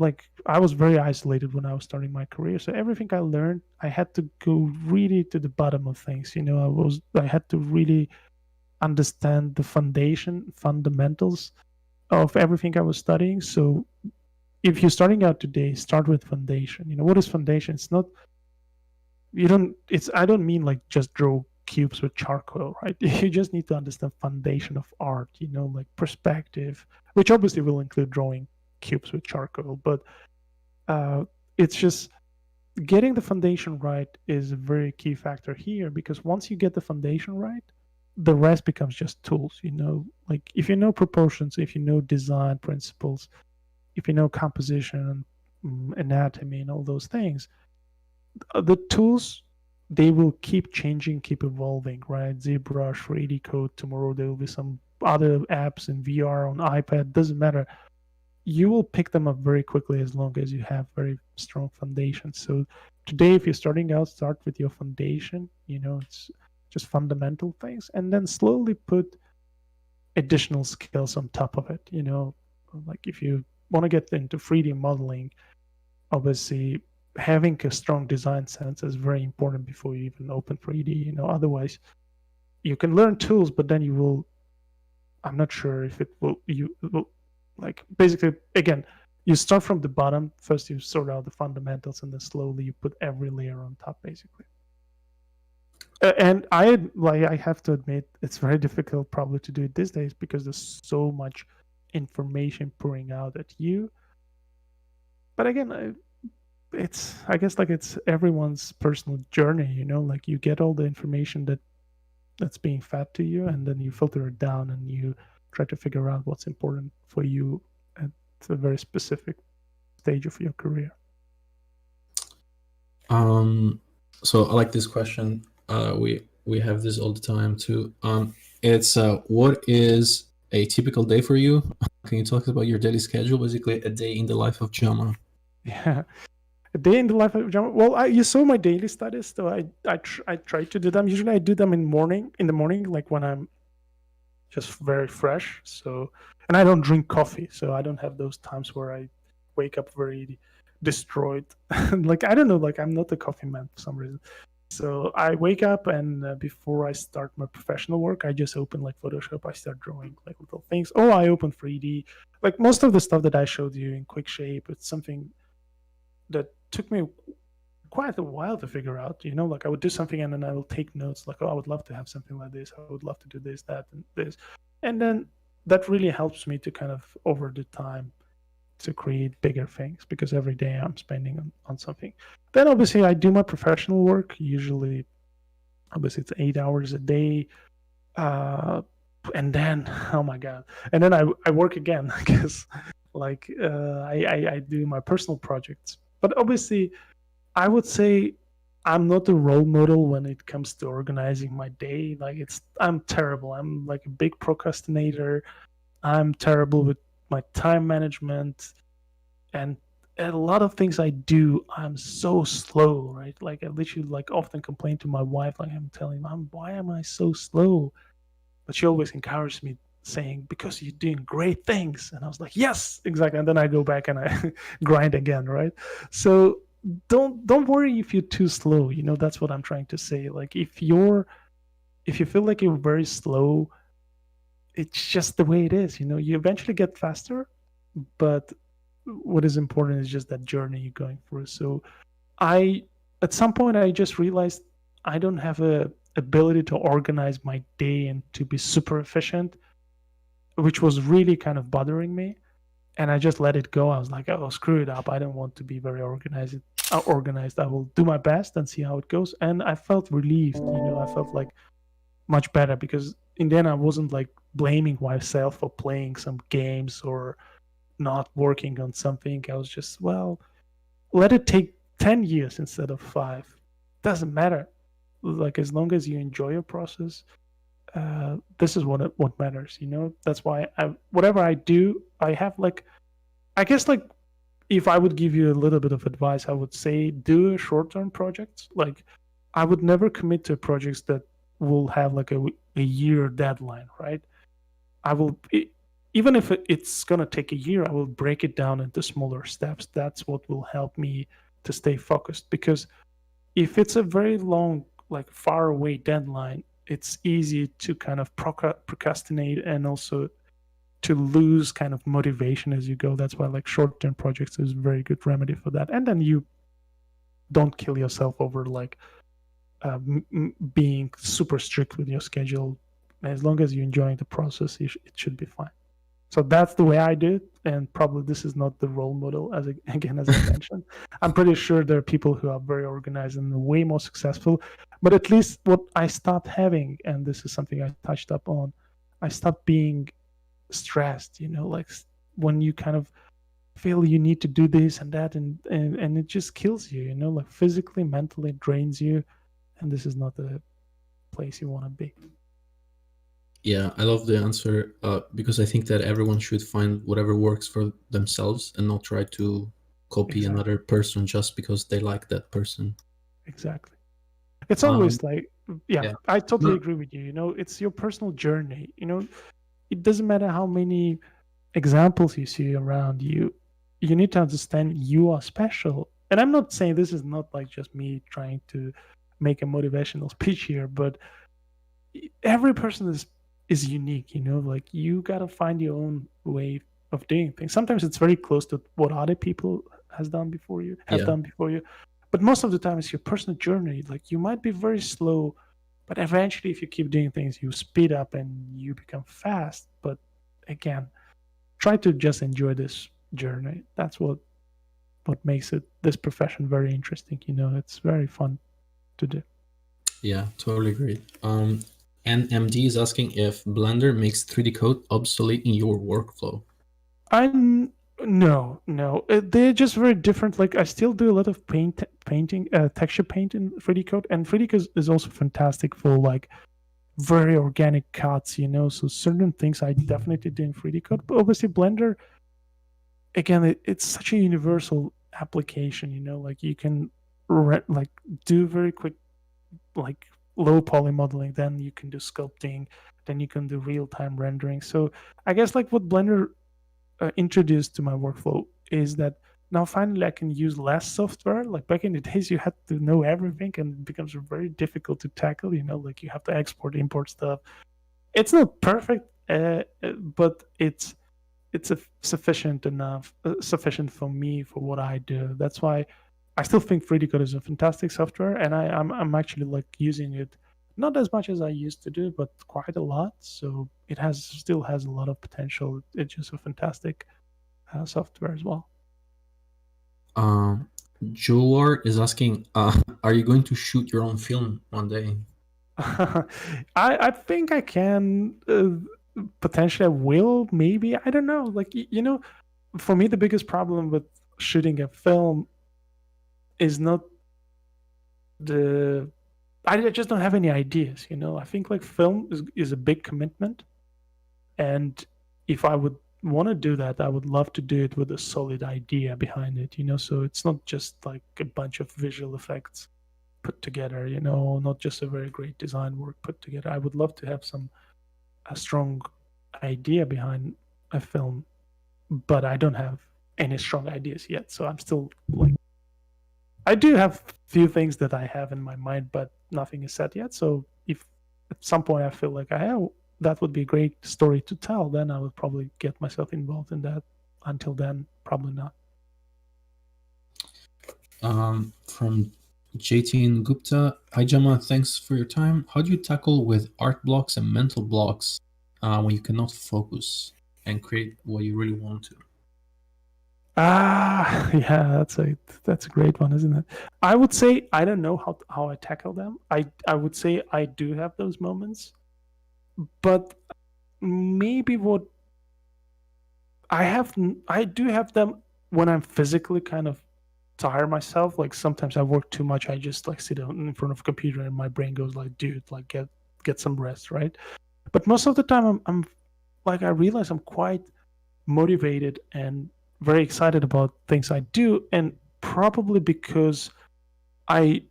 S2: was very isolated when I was starting my career. So everything I learned, I had to go really to the bottom of things. I had to really understand the fundamentals of everything I was studying. So if you're starting out today, start with foundation. What is foundation? I don't mean like just draw cubes with charcoal, right? You just need to understand foundation of art, like perspective, which obviously will include drawing cubes with charcoal, but it's just getting the foundation right is a very key factor here, because once you get the foundation right, the rest becomes just tools. Like if you know proportions, if you know design principles, if you know composition, anatomy, and all those things, the tools, they will keep changing, keep evolving, right? ZBrush for 80 code. Tomorrow there will be some other apps in VR on iPad. Doesn't matter. You will pick them up very quickly as long as you have very strong foundations. So today, if you're starting out, start with your foundation. It's just fundamental things, and then slowly put additional skills on top of it. Like if you want to get into 3D modeling, obviously having a strong design sense is very important before you even open 3D. Otherwise you can learn tools, but then you will. I'm not sure if it will. You will, like, basically, again, you start from the bottom. First, you sort out the fundamentals, and then slowly you put every layer on top, basically. And I have to admit, it's very difficult probably to do it these days because there's so much information pouring out at you. But again, I guess like it's everyone's personal journey. Like you get all the information that's being fed to you, and then you filter it down and you try to figure out what's important for you at a very specific stage of your career.
S1: So I like this question. We have this all the time too. It's what is a typical day for you? Can you talk about your daily schedule? Basically, a day in the life of Jama.
S2: Yeah, a day in the life of Jama. Well, you saw my daily studies, so I try to do them. Usually, I do them in the morning, like when I'm just very fresh. So, and I don't drink coffee, so I don't have those times where I wake up very destroyed. Like I don't know, like I'm not a coffee man for some reason. So I wake up, and before I start my professional work, I just open like Photoshop. I start drawing like little things. Oh, I open 3D. Like most of the stuff that I showed you in Quick Shape, it's something that took me quite a while to figure out. Like I would do something and then I will take notes. Like, oh, I would love to have something like this. I would love to do this, that, and this, and then that really helps me to kind of over the time to create bigger things, because every day I'm spending on something. Then obviously I do my professional work. Usually, obviously it's 8 hours a day, and then oh my god, and then I work again because like I do my personal projects. But obviously, I would say I'm not a role model when it comes to organizing my day. Like I'm terrible. I'm like a big procrastinator. I'm terrible with my time management, and a lot of things I do, I'm so slow, right? Like I literally like often complain to my wife, like I'm telling Mom, why am I so slow? But she always encourages me, saying, because you're doing great things. And I was like, yes, exactly. And then I go back and I grind again, right? So don't worry if you're too slow. That's what I'm trying to say. Like if you feel like you're very slow, it's just the way it is. You eventually get faster, but what is important is just that journey you're going through. So at some point I just realized I don't have a ability to organize my day and to be super efficient, which was really kind of bothering me. And I just let it go. I was like, oh, screw it up. I don't want to be very organized. I will do my best and see how it goes. And I felt relieved. I felt like much better, because in the end I wasn't like blaming myself for playing some games or not working on something. I was just, well, let it take 10 years instead of 5. Doesn't matter. Like as long as you enjoy your process, this is what matters. That's why whatever I do, I have like, I guess like, if I would give you a little bit of advice, I would say do short-term projects. Like I would never commit to projects that will have like a year deadline, right? I will, even if it's going to take a year, I will break it down into smaller steps. That's what will help me to stay focused. Because if it's a very long, like far away deadline, it's easy to kind of procrastinate and also to lose kind of motivation as you go. That's why like short-term projects is a very good remedy for that. And then you don't kill yourself over like being super strict with your schedule. As long as you're enjoying the process, it should be fine. So that's the way I do it, and probably this is not the role model. As I mentioned, I'm pretty sure there are people who are very organized and way more successful. But at least what I stopped having, and this is something I touched up on, I stopped being stressed. Like when you kind of feel you need to do this and that, and it just kills you. Like physically, mentally, it drains you, and this is not the place you want to be.
S1: Yeah, I love the answer because I think that everyone should find whatever works for themselves and not try to copy
S2: Exactly.
S1: another person just because they like that person.
S2: Exactly. It's always like,
S1: yeah.
S2: I totally
S1: No.
S2: agree with you. It's your personal journey. It doesn't matter how many examples you see around you. You need to understand you are special. And I'm not saying this is not like just me trying to make a motivational speech here, but every person is unique. Like you gotta find your own way of doing things. Sometimes it's very close to what other people have done before you, but most of the time it's your personal journey. Like you might be very slow, but eventually if you keep doing things, you speed up and you become fast. But again, try to just enjoy this journey. That's what makes this profession very interesting. It's very fun to do.
S1: Yeah, totally agree. NMD is asking if Blender makes 3D code obsolete in your workflow.
S2: No. They're just very different. Like I still do a lot of painting, texture paint in 3D code, and 3D code is also fantastic for like very organic cuts. So certain things I definitely do in 3D code, but obviously Blender, again, it's such a universal application. Like you can like do very quick, like low poly modeling, then you can do sculpting, then you can do real-time rendering. So I guess like what Blender introduced to my workflow is that now finally I can use less software. Like back in the days, you had to know everything, and it becomes very difficult to tackle. Like you have to export, import stuff. It's not perfect, but it's sufficient enough, sufficient for me for what I do. That's why I still think 3D Code is a fantastic software, and I'm actually like using it not as much as I used to do, but quite a lot. So it still has a lot of potential. It's just a fantastic software as well.
S1: Joar is asking, are you going to shoot your own film one day?
S2: I think I can. Potentially, I will. Maybe, I don't know. Like for me, the biggest problem with shooting a film is not I just don't have any ideas. I think like film is a big commitment, and if I would want to do that, I would love to do it with a solid idea behind it. So it's not just like a bunch of visual effects put together. Not just a very great design work put together. I would love to have a strong idea behind a film, but I don't have any strong ideas yet. So I'm still like, I do have few things that I have in my mind, but nothing is set yet. So if at some point I feel like that would be a great story to tell, then I would probably get myself involved in that. Until then, probably not.
S1: From Jaitin Gupta, hi Jama, thanks for your time. How do you tackle with art blocks and mental blocks when you cannot focus and create what you really want to?
S2: Yeah, that's a great one, isn't it? I would say I don't know how I tackle them. I would say I do have those moments, but maybe what I do have them when I'm physically kind of tire myself. Like sometimes I work too much. I just like sit in front of a computer and my brain goes like, dude, like get some rest, right? But most of the time I'm like, I realize I'm quite motivated and very excited about things I do, and probably because I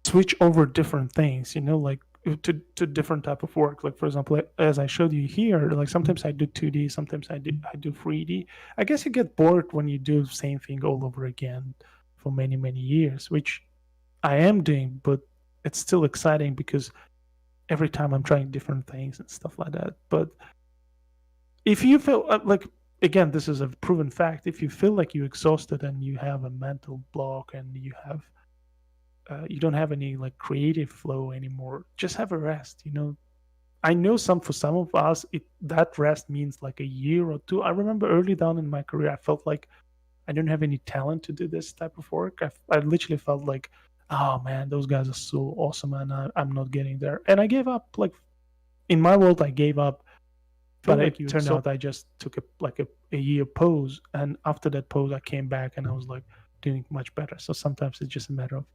S2: switch over different things, like to different type of work. Like for example, as I showed you here, like sometimes I do 2D, sometimes I do 3D. I guess you get bored when you do the same thing all over again for many years, which I am doing, but it's still exciting because every time I'm trying different things and stuff like that. But if you feel like, again, this is a proven fact, if you feel like you're exhausted and you have a mental block and you don't have any like creative flow anymore, just have a rest. I know for some of us, that rest means like a year or two. I remember early down in my career, I felt like I didn't have any talent to do this type of work. I literally felt like, oh man, those guys are so awesome, and I'm not getting there. And I gave up. Like in my world, I gave up. But it turned out I just took a year pause, and after that pause, I came back and I was like doing much better. So sometimes it's just a matter of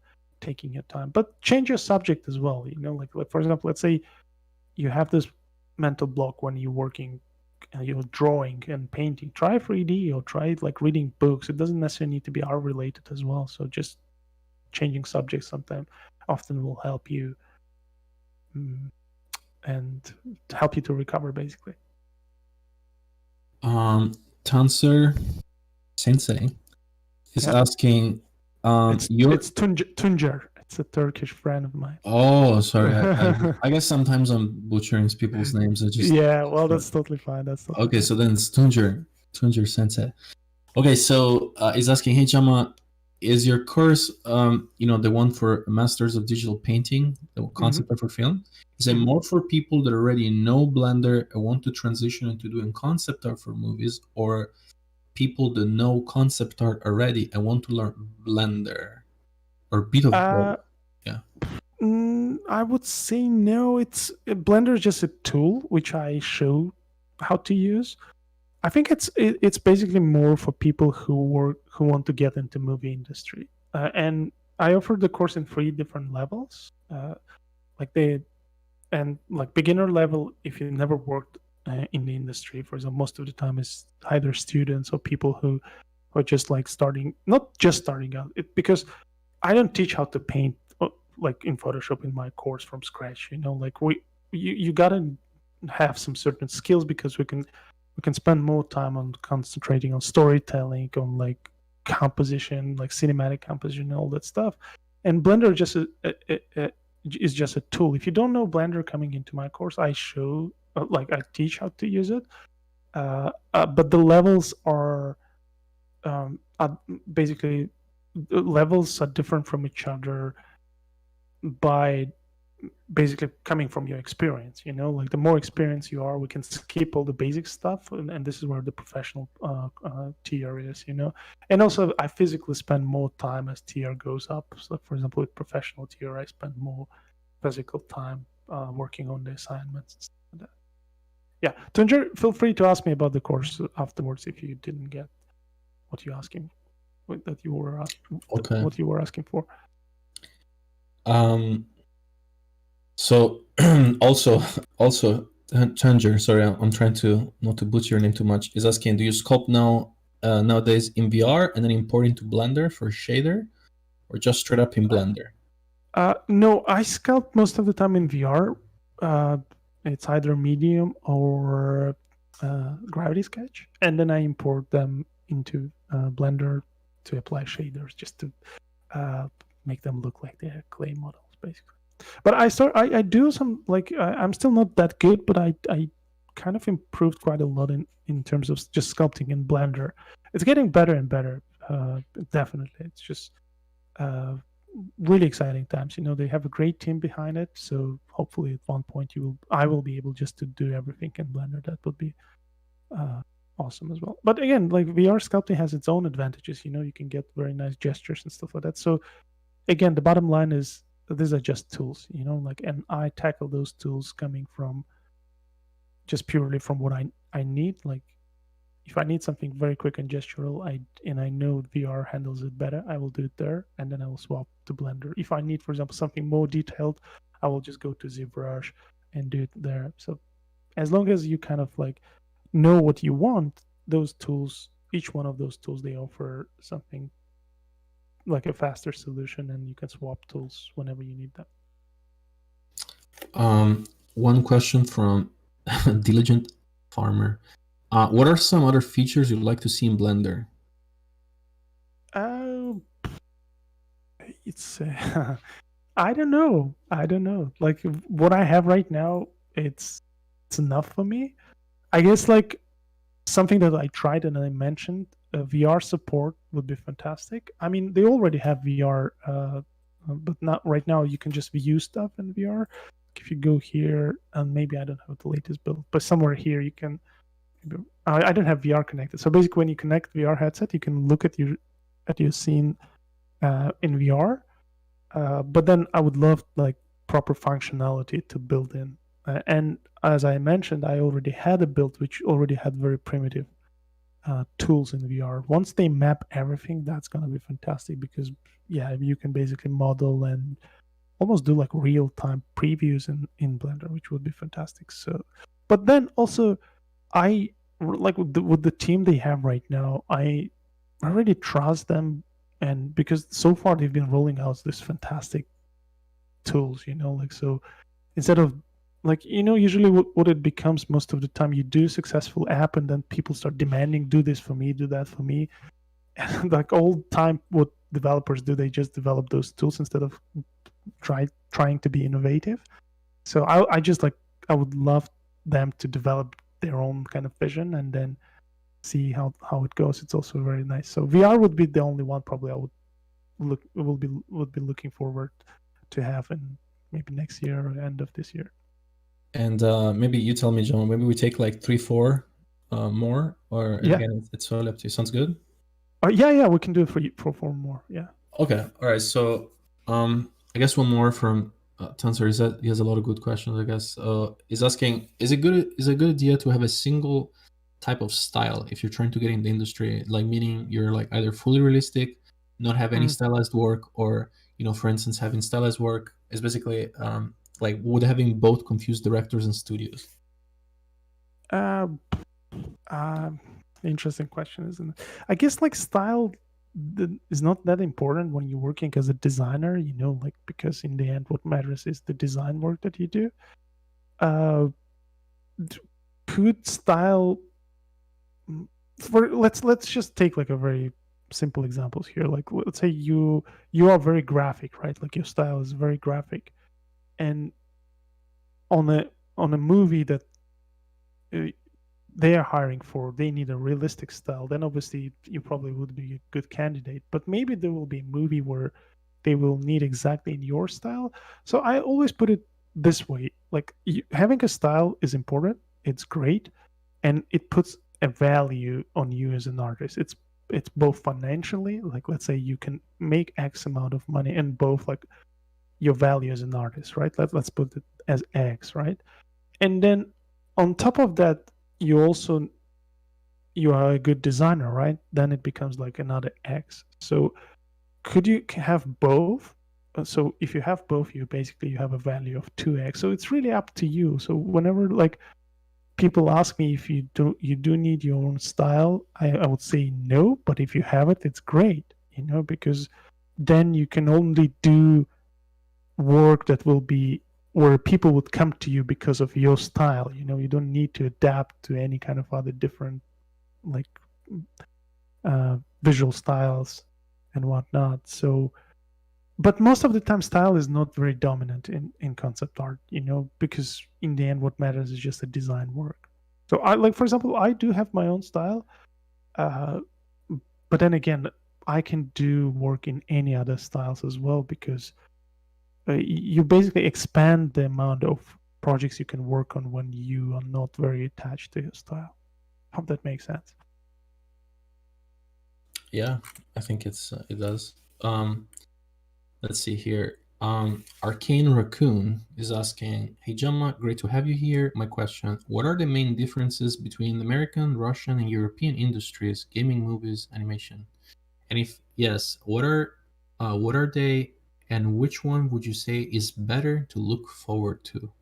S2: taking your time, but change your subject as well. Like for example, let's say you have this mental block when you're working, you're drawing and painting. Try 3D or try like reading books. It doesn't necessarily need to be art related as well. So just changing subjects sometimes often will help you and help you to recover basically.
S1: Tanser Sensei is asking,
S2: it's Tuncer. It's a Turkish friend of mine.
S1: Oh, sorry. I guess sometimes I'm butchering people's names.
S2: Yeah, well, that's totally fine.
S1: Okay, so then it's Tuncer Sensei. Okay, so he's asking, hey Jama, is your course, the one for Masters of Digital Painting, the concept art for film? Is it more for people that already know Blender and want to transition into doing concept art for movies, or people that know concept art already and want to learn Blender? Or bit of both? Yeah.
S2: I would say no. Blender is just a tool which I show how to use. I think it's basically more for people who want to get into movie industry. And I offer the course in 3 different levels. Like beginner level, if you never worked in the industry, for example, most of the time is either students or people who are just like not just starting out. Because I don't teach how to paint like in Photoshop in my course from scratch. Like you gotta have some certain skills, because we can spend more time on concentrating on storytelling, on like composition, like cinematic composition, and all that stuff. And Blender is just a tool. If you don't know Blender coming into my course, I show I teach how to use it. But the levels are basically. The levels are different from each other by basically coming from your experience. Like the more experienced you are, we can skip all the basic stuff, and this is where the professional tier is. And also I physically spend more time as tier goes up. So for example, with professional tier, I spend more physical time working on the assignments and stuff like that. Yeah, Tuncer, feel free to ask me about the course afterwards if you didn't get what you're asking. What you were asking for.
S1: So also Tanger, sorry, I'm trying to not to butcher your name too much, is asking, do you sculpt nowadays in VR and then import into Blender for shader, or just straight up in Blender?
S2: No, I sculpt most of the time in VR. It's either Medium or Gravity Sketch, and then I import them into Blender to apply shaders, just to make them look like they're clay models, basically. But I do some, like, I'm still not that good, but I kind of improved quite a lot in terms of just sculpting in Blender. It's getting better and better, definitely. It's just really exciting times. They have a great team behind it, so hopefully at one point I will be able just to do everything in Blender. That would be awesome as well. But again, like, VR sculpting has its own advantages. You can get very nice gestures and stuff like that. So again, the bottom line is these are just tools, and I tackle those tools coming from just purely from what I need. Like, if I need something very quick and gestural, I know VR handles it better, I will do it there, and then I will swap to Blender. If I need, for example, something more detailed, I will just go to ZBrush and do it there. So as long as you kind of like know what you want, those tools, each one of those tools, they offer something like a faster solution, and you can swap tools whenever you need
S1: them. One question from Diligent Farmer. What are some other features you'd like to see in Blender?
S2: It's I don't know. Like, what I have right now, it's enough for me. I guess, like, something that I tried and I mentioned, VR support would be fantastic. I mean, they already have VR, but not right now. You can just view stuff in VR. like if you go here, and maybe I don't have the latest build, but somewhere here you can. I don't have VR connected, so basically when you connect VR headset, you can look at your scene in VR. But then I would love like proper functionality to build in. And as I mentioned, I already had a build which already had very primitive tools in VR. Once they map everything, that's gonna be fantastic because yeah, you can basically model and almost do like real-time previews in Blender, which would be fantastic. So, but then also, I like with the team they have right now, I really trust them, and because so far they've been rolling out this fantastic tools, like so instead of like usually what it becomes most of the time, you do a successful app and then people start demanding do this for me, do that for me, and like all time what developers do, they just develop those tools instead of trying to be innovative. So I just like I would love them to develop their own kind of vision and then see how it goes. It's also very nice. So VR would be the only one probably I would be looking forward to have in maybe next year or end of this year.
S1: And maybe you tell me, John, maybe we take like 3-4 more, or
S2: Yeah.
S1: again, it's totally up to you. Sounds good?
S2: Yeah, we can do it for 4 more. Yeah.
S1: Okay. All right. So I guess one more from Tensor. He has a lot of good questions, I guess. He's asking, is it a good idea to have a single type of style if you're trying to get in the industry, like meaning you're like either fully realistic, not have any stylized work, or for instance, having stylized work is basically like would having both confuse directors and studios?
S2: Interesting question, isn't it? I guess like style is not that important when you're working as a designer, like because in the end what matters is the design work that you do. Could style let's just take like a very simple examples here. Like let's say you are very graphic, right? Like your style is very graphic, and on a movie that they are hiring for, they need a realistic style, then obviously you probably would be a good candidate. But maybe there will be a movie where they will need exactly in your style. So I always put it this way, like having a style is important, it's great, and it puts a value on you as an artist. It's both financially, like let's say you can make X amount of money, and both like your value as an artist, right? Let's put it as X, right? And then on top of that, you are a good designer, right? Then it becomes like another X. So could you have both? So if you have both, you have a value of 2X. So it's really up to you. So whenever like people ask me if you do need your own style, I would say no. But if you have it, it's great, because then you can only do work that will be where people would come to you because of your style. You don't need to adapt to any kind of other different like visual styles and whatnot. So, but most of the time style is not very dominant in concept art, because in the end what matters is just the design work. So I like, for example, I do have my own style, but then again, I can do work in any other styles as well, because you basically expand the amount of projects you can work on when you are not very attached to your style. Hope that makes sense.
S1: Yeah, I think it does. Let's see here. Arcane Raccoon is asking, hey Jama, great to have you here. My question, what are the main differences between American, Russian, and European industries, gaming, movies, animation? And if yes, what are they, and which one would you say is better to look forward to?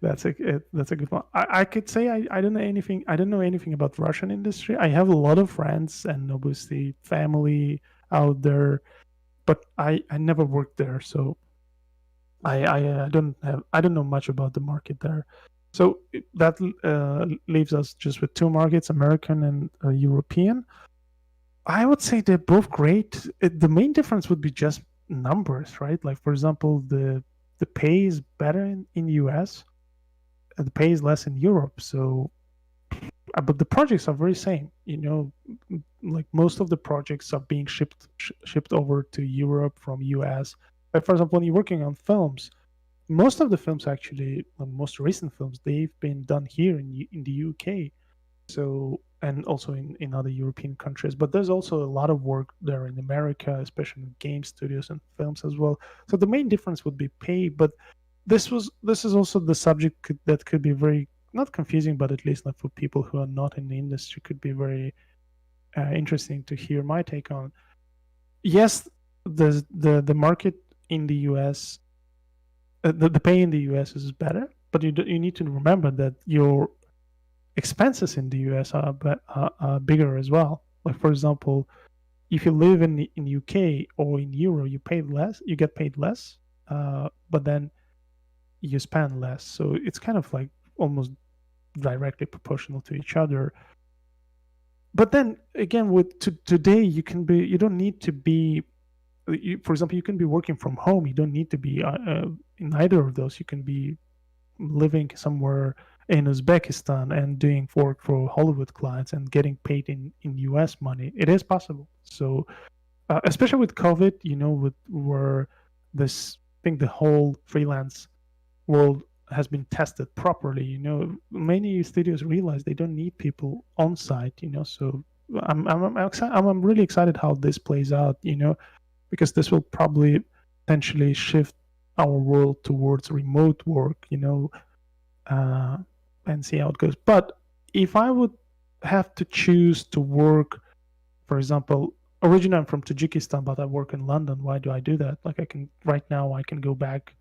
S2: That's a good one. I could say I don't know anything. I don't know anything about Russian industry. I have a lot of friends and obviously family out there, but I never worked there, so I don't know much about the market there. So that leaves us just with 2 markets, American and European. I would say they're both great. The main difference would be just numbers, right? Like for example, the pay is better in US, and the pay is less in Europe. So, but the projects are very same. Like most of the projects are being shipped over to Europe from US. Like for example, when you're working on films, most of the films actually, most recent films, they've been done here in the UK. So, and also in other European countries. But there's also a lot of work there in America, especially in game studios and films as well. So the main difference would be pay. But this is also the subject that could be very, not confusing, but at least like for people who are not in the industry, could be very interesting to hear my take on. Yes, the market in the US, the pay in the US is better, but you need to remember that your expenses in the US are bigger as well. Like for example, if you live in UK or in Euro, you get paid less, but then you spend less. So it's kind of like almost directly proportional to each other. But then again, with today, you don't need to be. For example, you can be working from home. You don't need to be in either of those. You can be living somewhere in Uzbekistan and doing work for Hollywood clients and getting paid in US money. It is possible. So, especially with COVID, with where this, I think the whole freelance world has been tested properly. Many studios realize they don't need people on site. So I'm really excited how this plays out. Because this will probably potentially shift our world towards remote work. Uh, and see how it goes. But if I would have to choose to work, for example, originally I'm from Tajikistan, but I work in London. Why do I do that? Like right now I can go back,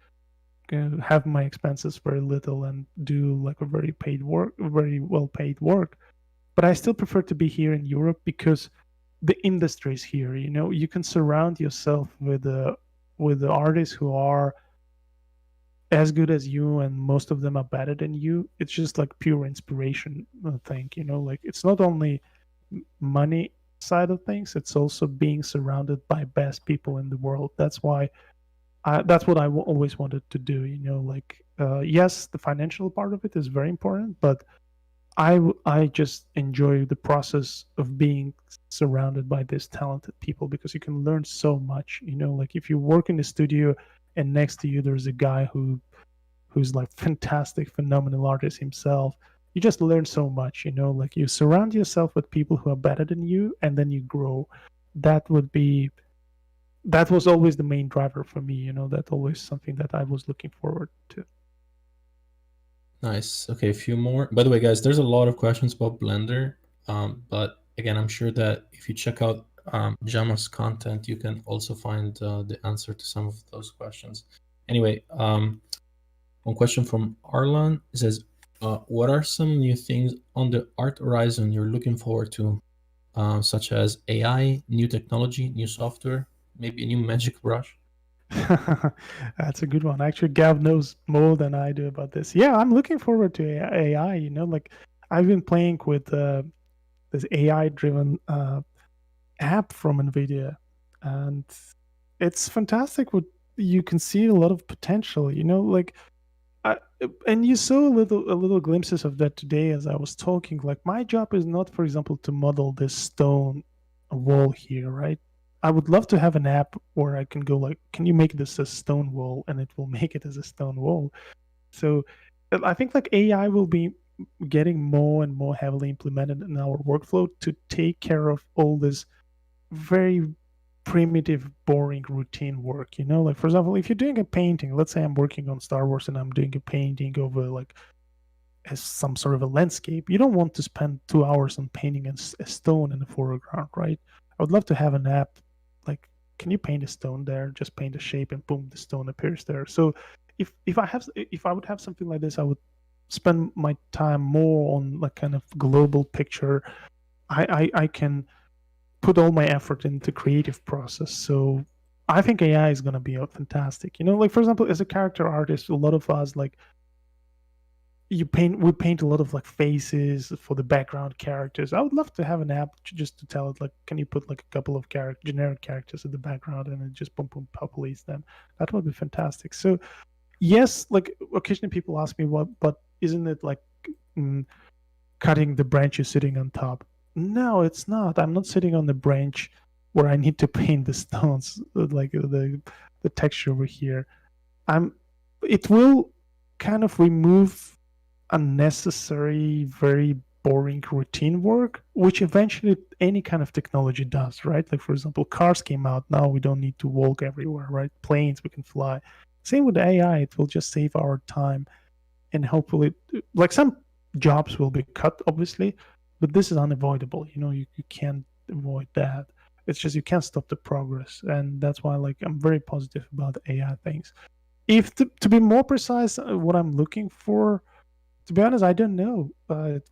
S2: have my expenses very little, and do like a very well paid work. But I still prefer to be here in Europe because the industry is here. You can surround yourself with the artists who are as good as you, and most of them are better than you. It's just like pure inspiration, I think. Like it's not only money side of things, it's also being surrounded by best people in the world. That's what I always wanted to do. Like yes, the financial part of it is very important, but I just enjoy the process of being surrounded by these talented people, because you can learn so much. Like if you work in a studio and next to you there's a guy who's like fantastic, phenomenal artist himself, you just learn so much. Like you surround yourself with people who are better than you, and then you grow. That was always the main driver for me. That's always something that I was looking forward to.
S1: Nice. Okay, a few more. By the way, guys, there's a lot of questions about Blender. But again, I'm sure that if you check out Jama's content, you can also find the answer to some of those questions. Anyway, one question from Arlan. It says, what are some new things on the art horizon you're looking forward to, such as AI, new technology, new software, maybe a new magic brush?
S2: That's a good one. Actually, Gav knows more than I do about this. Yeah, I'm looking forward to AI. Like I've been playing with this AI-driven app from NVIDIA, and it's fantastic. What you can see a lot of potential. Like and you saw a little glimpses of that today as I was talking. Like my job is not, for example, to model this stone wall here, right? I would love to have an app where I can go like, can you make this a stone wall, and it will make it as a stone wall. So I think like AI will be getting more and more heavily implemented in our workflow to take care of all this very primitive, boring, routine work. Like for example, if you're doing a painting, let's say I'm working on Star Wars and I'm doing a painting over like as some sort of a landscape, you don't want to spend 2 hours on painting a stone in the foreground, right? I would love to have an app like, can you paint a stone there? Just paint a shape and boom, the stone appears there. So if I would have something like this, I would spend my time more on like kind of global picture. I can put all my effort into creative process. So I think AI is going to be fantastic. Like for example, as a character artist, a lot of us like we paint a lot of like faces for the background characters. I would love to have an app just to tell it like, can you put like a couple of generic characters in the background, and it just boom boom populates them. That would be fantastic. So yes, like occasionally people ask me but isn't it like cutting the branch you're sitting on top? No, it's not. I'm not sitting on the branch where I need to paint the stones, like the texture over here. I'm it will kind of remove unnecessary, very boring routine work, which eventually any kind of technology does, right? Like, for example, cars came out. Now we don't need to walk everywhere, right? Planes, we can fly. Same with AI. It will just save our time, and hopefully, like, some jobs will be cut, obviously, but this is unavoidable. You can't avoid that. It's just you can't stop the progress, and that's why, like, I'm very positive about AI things. If to be more precise, what I'm looking for, to be honest, I don't know,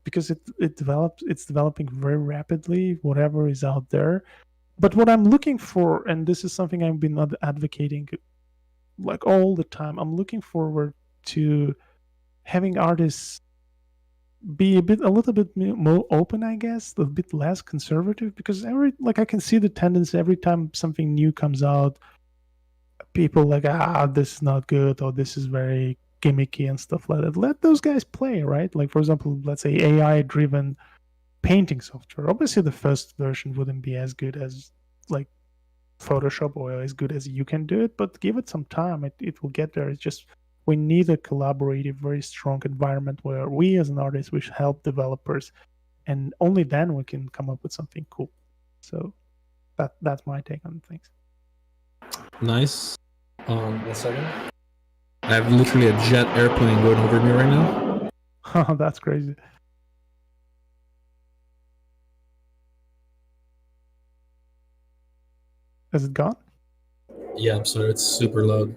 S2: because it's developing very rapidly. Whatever is out there, but what I'm looking for, and this is something I've been advocating like all the time, I'm looking forward to having artists be a little bit more open, I guess, a bit less conservative, because I can see the tendency every time something new comes out, people like, this is not good, or this is very gimmicky and stuff like that. Let those guys play, right? Like, for example, let's say AI driven painting software. Obviously the first version wouldn't be as good as like Photoshop, or as good as you can do it, but give it some time. It will get there. It's just we need a collaborative, very strong environment where we as an artist we should help developers, and only then we can come up with something cool. So that's my take on things.
S1: Nice. 1 second. I have literally a jet airplane going over me right now.
S2: That's crazy. Is it gone?
S1: Yeah, I'm sorry, it's super loud.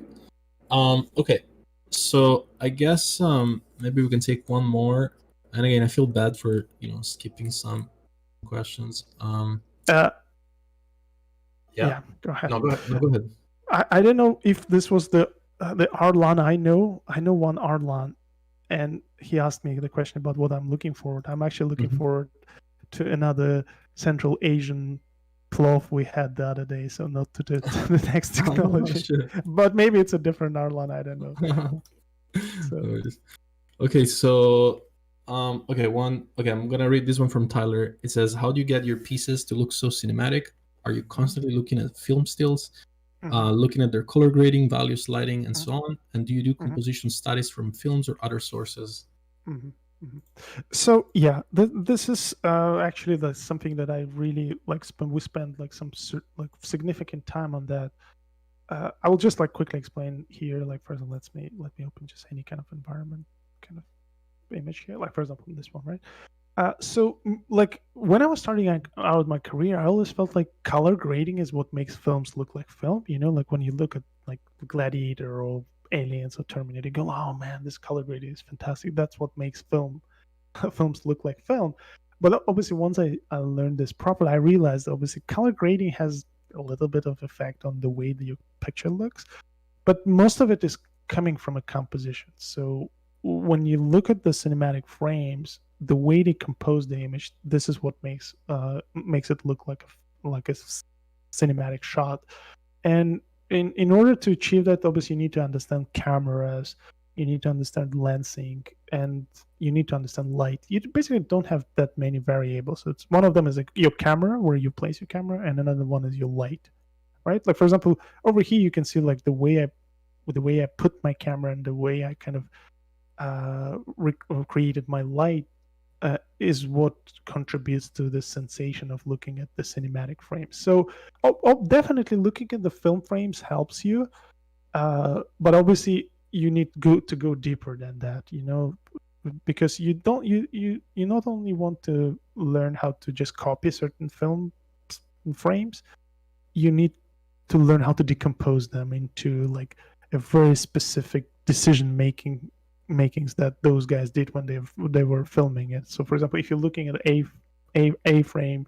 S1: Okay, so I guess maybe we can take one more. And again, I feel bad for skipping some questions.
S2: Yeah, go ahead.
S1: No, go ahead. No, go ahead.
S2: I don't know if this was the Arlan I know. I know one Arlan, and he asked me the question about what I'm looking forward. I'm actually looking forward to another Central Asian plov we had the other day, so not to the next technology. But maybe it's a different Arlan, I don't know. So.
S1: Okay, so I'm gonna read this one from Tyler. It says, how do you get your pieces to look so cinematic? Are you constantly looking at film stills, looking at their color grading, value sliding, and so on? And do you do composition studies from films or other sources?
S2: So yeah, this is actually something that I really like. We spend like some significant time on that. I will just like quickly explain here. Like, first, let me open just any kind of environment kind of image here. Like, for example, this one, right? So like when I was starting out my career, I always felt like color grading is what makes films look like film. Like when you look at like Gladiator or Aliens or Terminator, you go, oh man, this color grading is fantastic. That's what makes films look like film. But obviously, once I learned this properly, I realized obviously color grading has a little bit of effect on the way that your picture looks, but most of it is coming from a composition. So when you look at the cinematic frames, the way they compose the image, this is what makes it look like a cinematic shot. And in order to achieve that, obviously you need to understand cameras, you need to understand lensing, and you need to understand light. You basically don't have that many variables. So it's one of them is like your camera, where you place your camera, and another one is your light, right? Like, for example, over here you can see like the way I put my camera and the way I kind of created my light is what contributes to the sensation of looking at the cinematic frames. So definitely looking at the film frames helps you, but obviously you need to go deeper than that, because you not only want to learn how to just copy certain film frames, you need to learn how to decompose them into like a very specific decision makings that those guys did when they were filming it. So for example, if you're looking at a frame,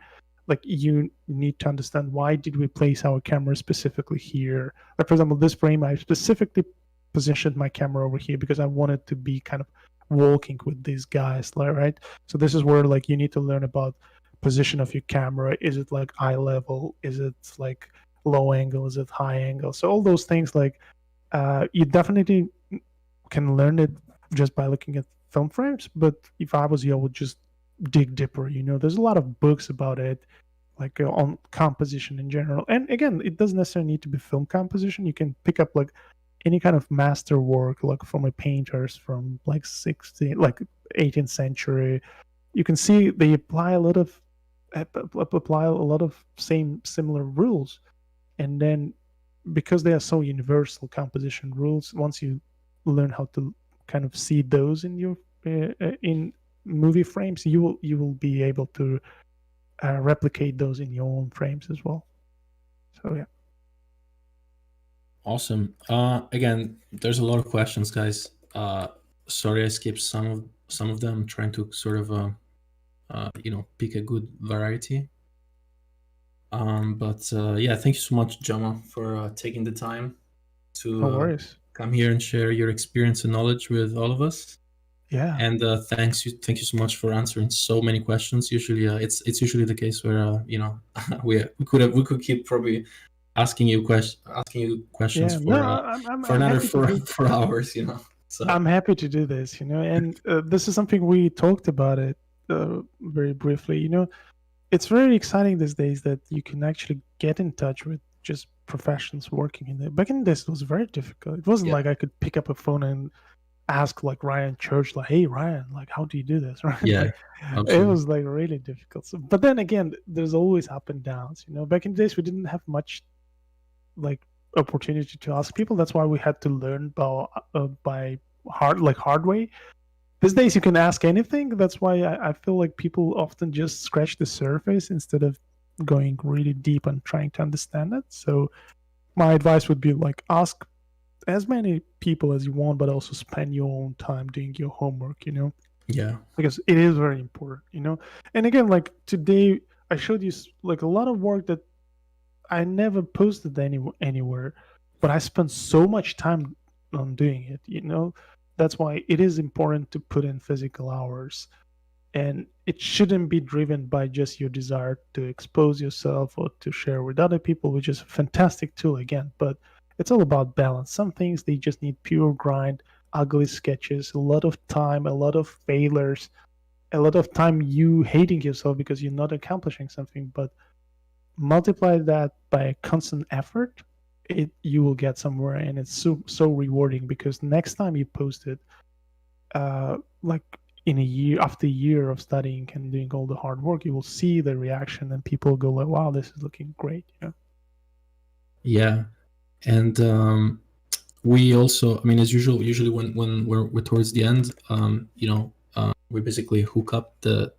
S2: like you need to understand, why did we place our camera specifically here? Like, for example, this frame, I specifically positioned my camera over here because I wanted to be kind of walking with these guys, right? So this is where like you need to learn about position of your camera. Is it like eye level? Is it like low angle? Is it high angle? So all those things, like you definitely can learn it just by looking at film frames. But if I was you, I would just dig deeper. There's a lot of books about it, like on composition in general. And again, it doesn't necessarily need to be film composition. You can pick up like any kind of master work, like from a painters from like 18th century, you can see they apply a lot of similar rules. And then because they are so universal composition rules, once you learn how to kind of see those in your in movie frames, you will be able to replicate those in your own frames as well. So yeah.
S1: Awesome. Again, there's a lot of questions, guys. Sorry I skipped some of them. I'm trying to sort of pick a good variety. But yeah, thank you so much, Jama, for taking the time
S2: No
S1: to
S2: worries.
S1: come here and share your experience and knowledge with all of us.
S2: Yeah.
S1: And thank you so much for answering so many questions. Usually, it's usually the case where we could keep probably asking you questions
S2: Yeah.
S1: for
S2: No, I'm
S1: for another
S2: happy to do.
S1: 4 hours. So
S2: I'm happy to do this, and this is something we talked about it very briefly. It's very exciting these days that you can actually get in touch with just professionals working in it. Back in this, it was very difficult. It wasn't
S1: Yeah.
S2: like I could pick up a phone and ask like Ryan Church, like, "Hey Ryan, like, how do you do this?" Right?
S1: Yeah,
S2: Like, it
S1: absolutely.
S2: was like really difficult. So, but then again, there's always up and downs. Back in the days, we didn't have much like opportunity to ask people. That's why we had to learn by hard way. These days you can ask anything. That's why I feel like people often just scratch the surface instead of going really deep and trying to understand it. So my advice would be like ask as many people as you want, but also spend your own time doing your homework,
S1: Yeah.
S2: because it is very important. And again, like today I showed you like a lot of work that I never posted anywhere, but I spent so much time on doing it. That's why it is important to put in physical hours, and it shouldn't be driven by just your desire to expose yourself or to share with other people, which is a fantastic tool again, but it's all about balance. Some things they just need pure grind, ugly sketches, a lot of time, a lot of failures, a lot of time you hating yourself because you're not accomplishing something, but multiply that by constant effort, you will get somewhere, and it's so rewarding because next time you post it, like in a year, after a year of studying and doing all the hard work, you will see the reaction, and people go like, "Wow, this is looking great."
S1: Yeah, and we also, I mean, as usual, usually when we're towards the end, we basically hook up the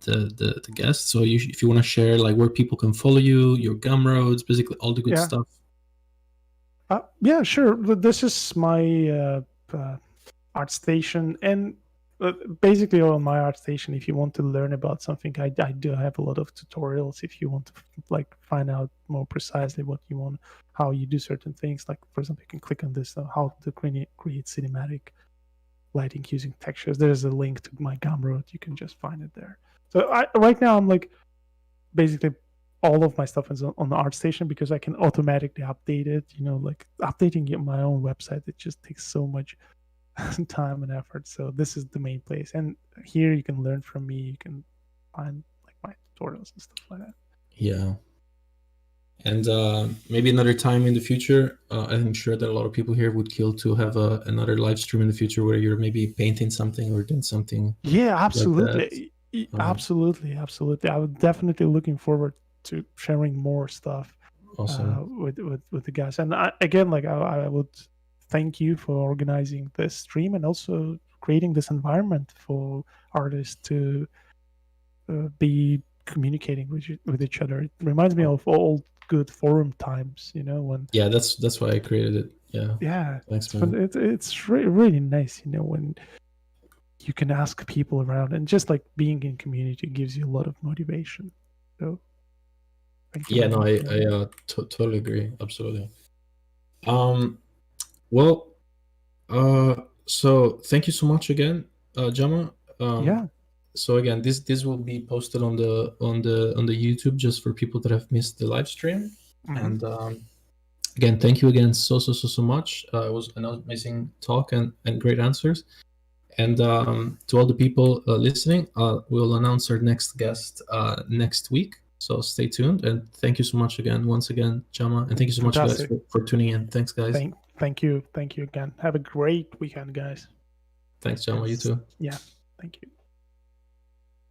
S1: guests. So if you want to share like where people can follow you, your Gumroads, basically all the good
S2: Yeah.
S1: stuff.
S2: Yeah, sure. But this is my art station, and basically on my art station, if you want to learn about something, I do have a lot of tutorials. If you want to like find out more precisely what you want, how you do certain things, like for example, you can click on this, how to create cinematic lighting using textures. There's a link to my Gumroad. You can just find it there. So right now I'm like basically all of my stuff is on the ArtStation because I can automatically update it. Like updating my own website, it just takes so much time and effort. So this is the main place, and here you can learn from me. You can find like my tutorials and stuff like that.
S1: Yeah. And maybe another time in the future, I'm sure that a lot of people here would kill to have another live stream in the future where you're maybe painting something or doing something.
S2: Yeah,
S1: absolutely.
S2: absolutely. I was definitely looking forward to sharing more stuff
S1: Awesome.
S2: with the guys. And again, like I would thank you for organizing this stream and also creating this environment for artists to be communicating with each other. It reminds me of old good forum times, when
S1: Yeah, that's why I created it.
S2: yeah,
S1: Thanks, man.
S2: it's really nice, when you can ask people around, and just like being in community gives you a lot of motivation. So thank you
S1: Yeah,
S2: very
S1: no,
S2: much.
S1: I totally agree. Absolutely. Well, so thank you so much again, Jama.
S2: Yeah.
S1: So again, this will be posted on the YouTube just for people that have missed the live stream.
S2: Mm-hmm.
S1: And again, thank you again so much. It was an amazing talk and great answers. And to all the people listening, we'll announce our next guest next week. So stay tuned, and thank you so much once again, Jama, and thank you so much, guys,
S2: Fantastic.
S1: for tuning in. Thanks, guys.
S2: Thank you again. Have a great weekend, guys.
S1: Thanks, Jama. You too.
S2: Yeah, thank you.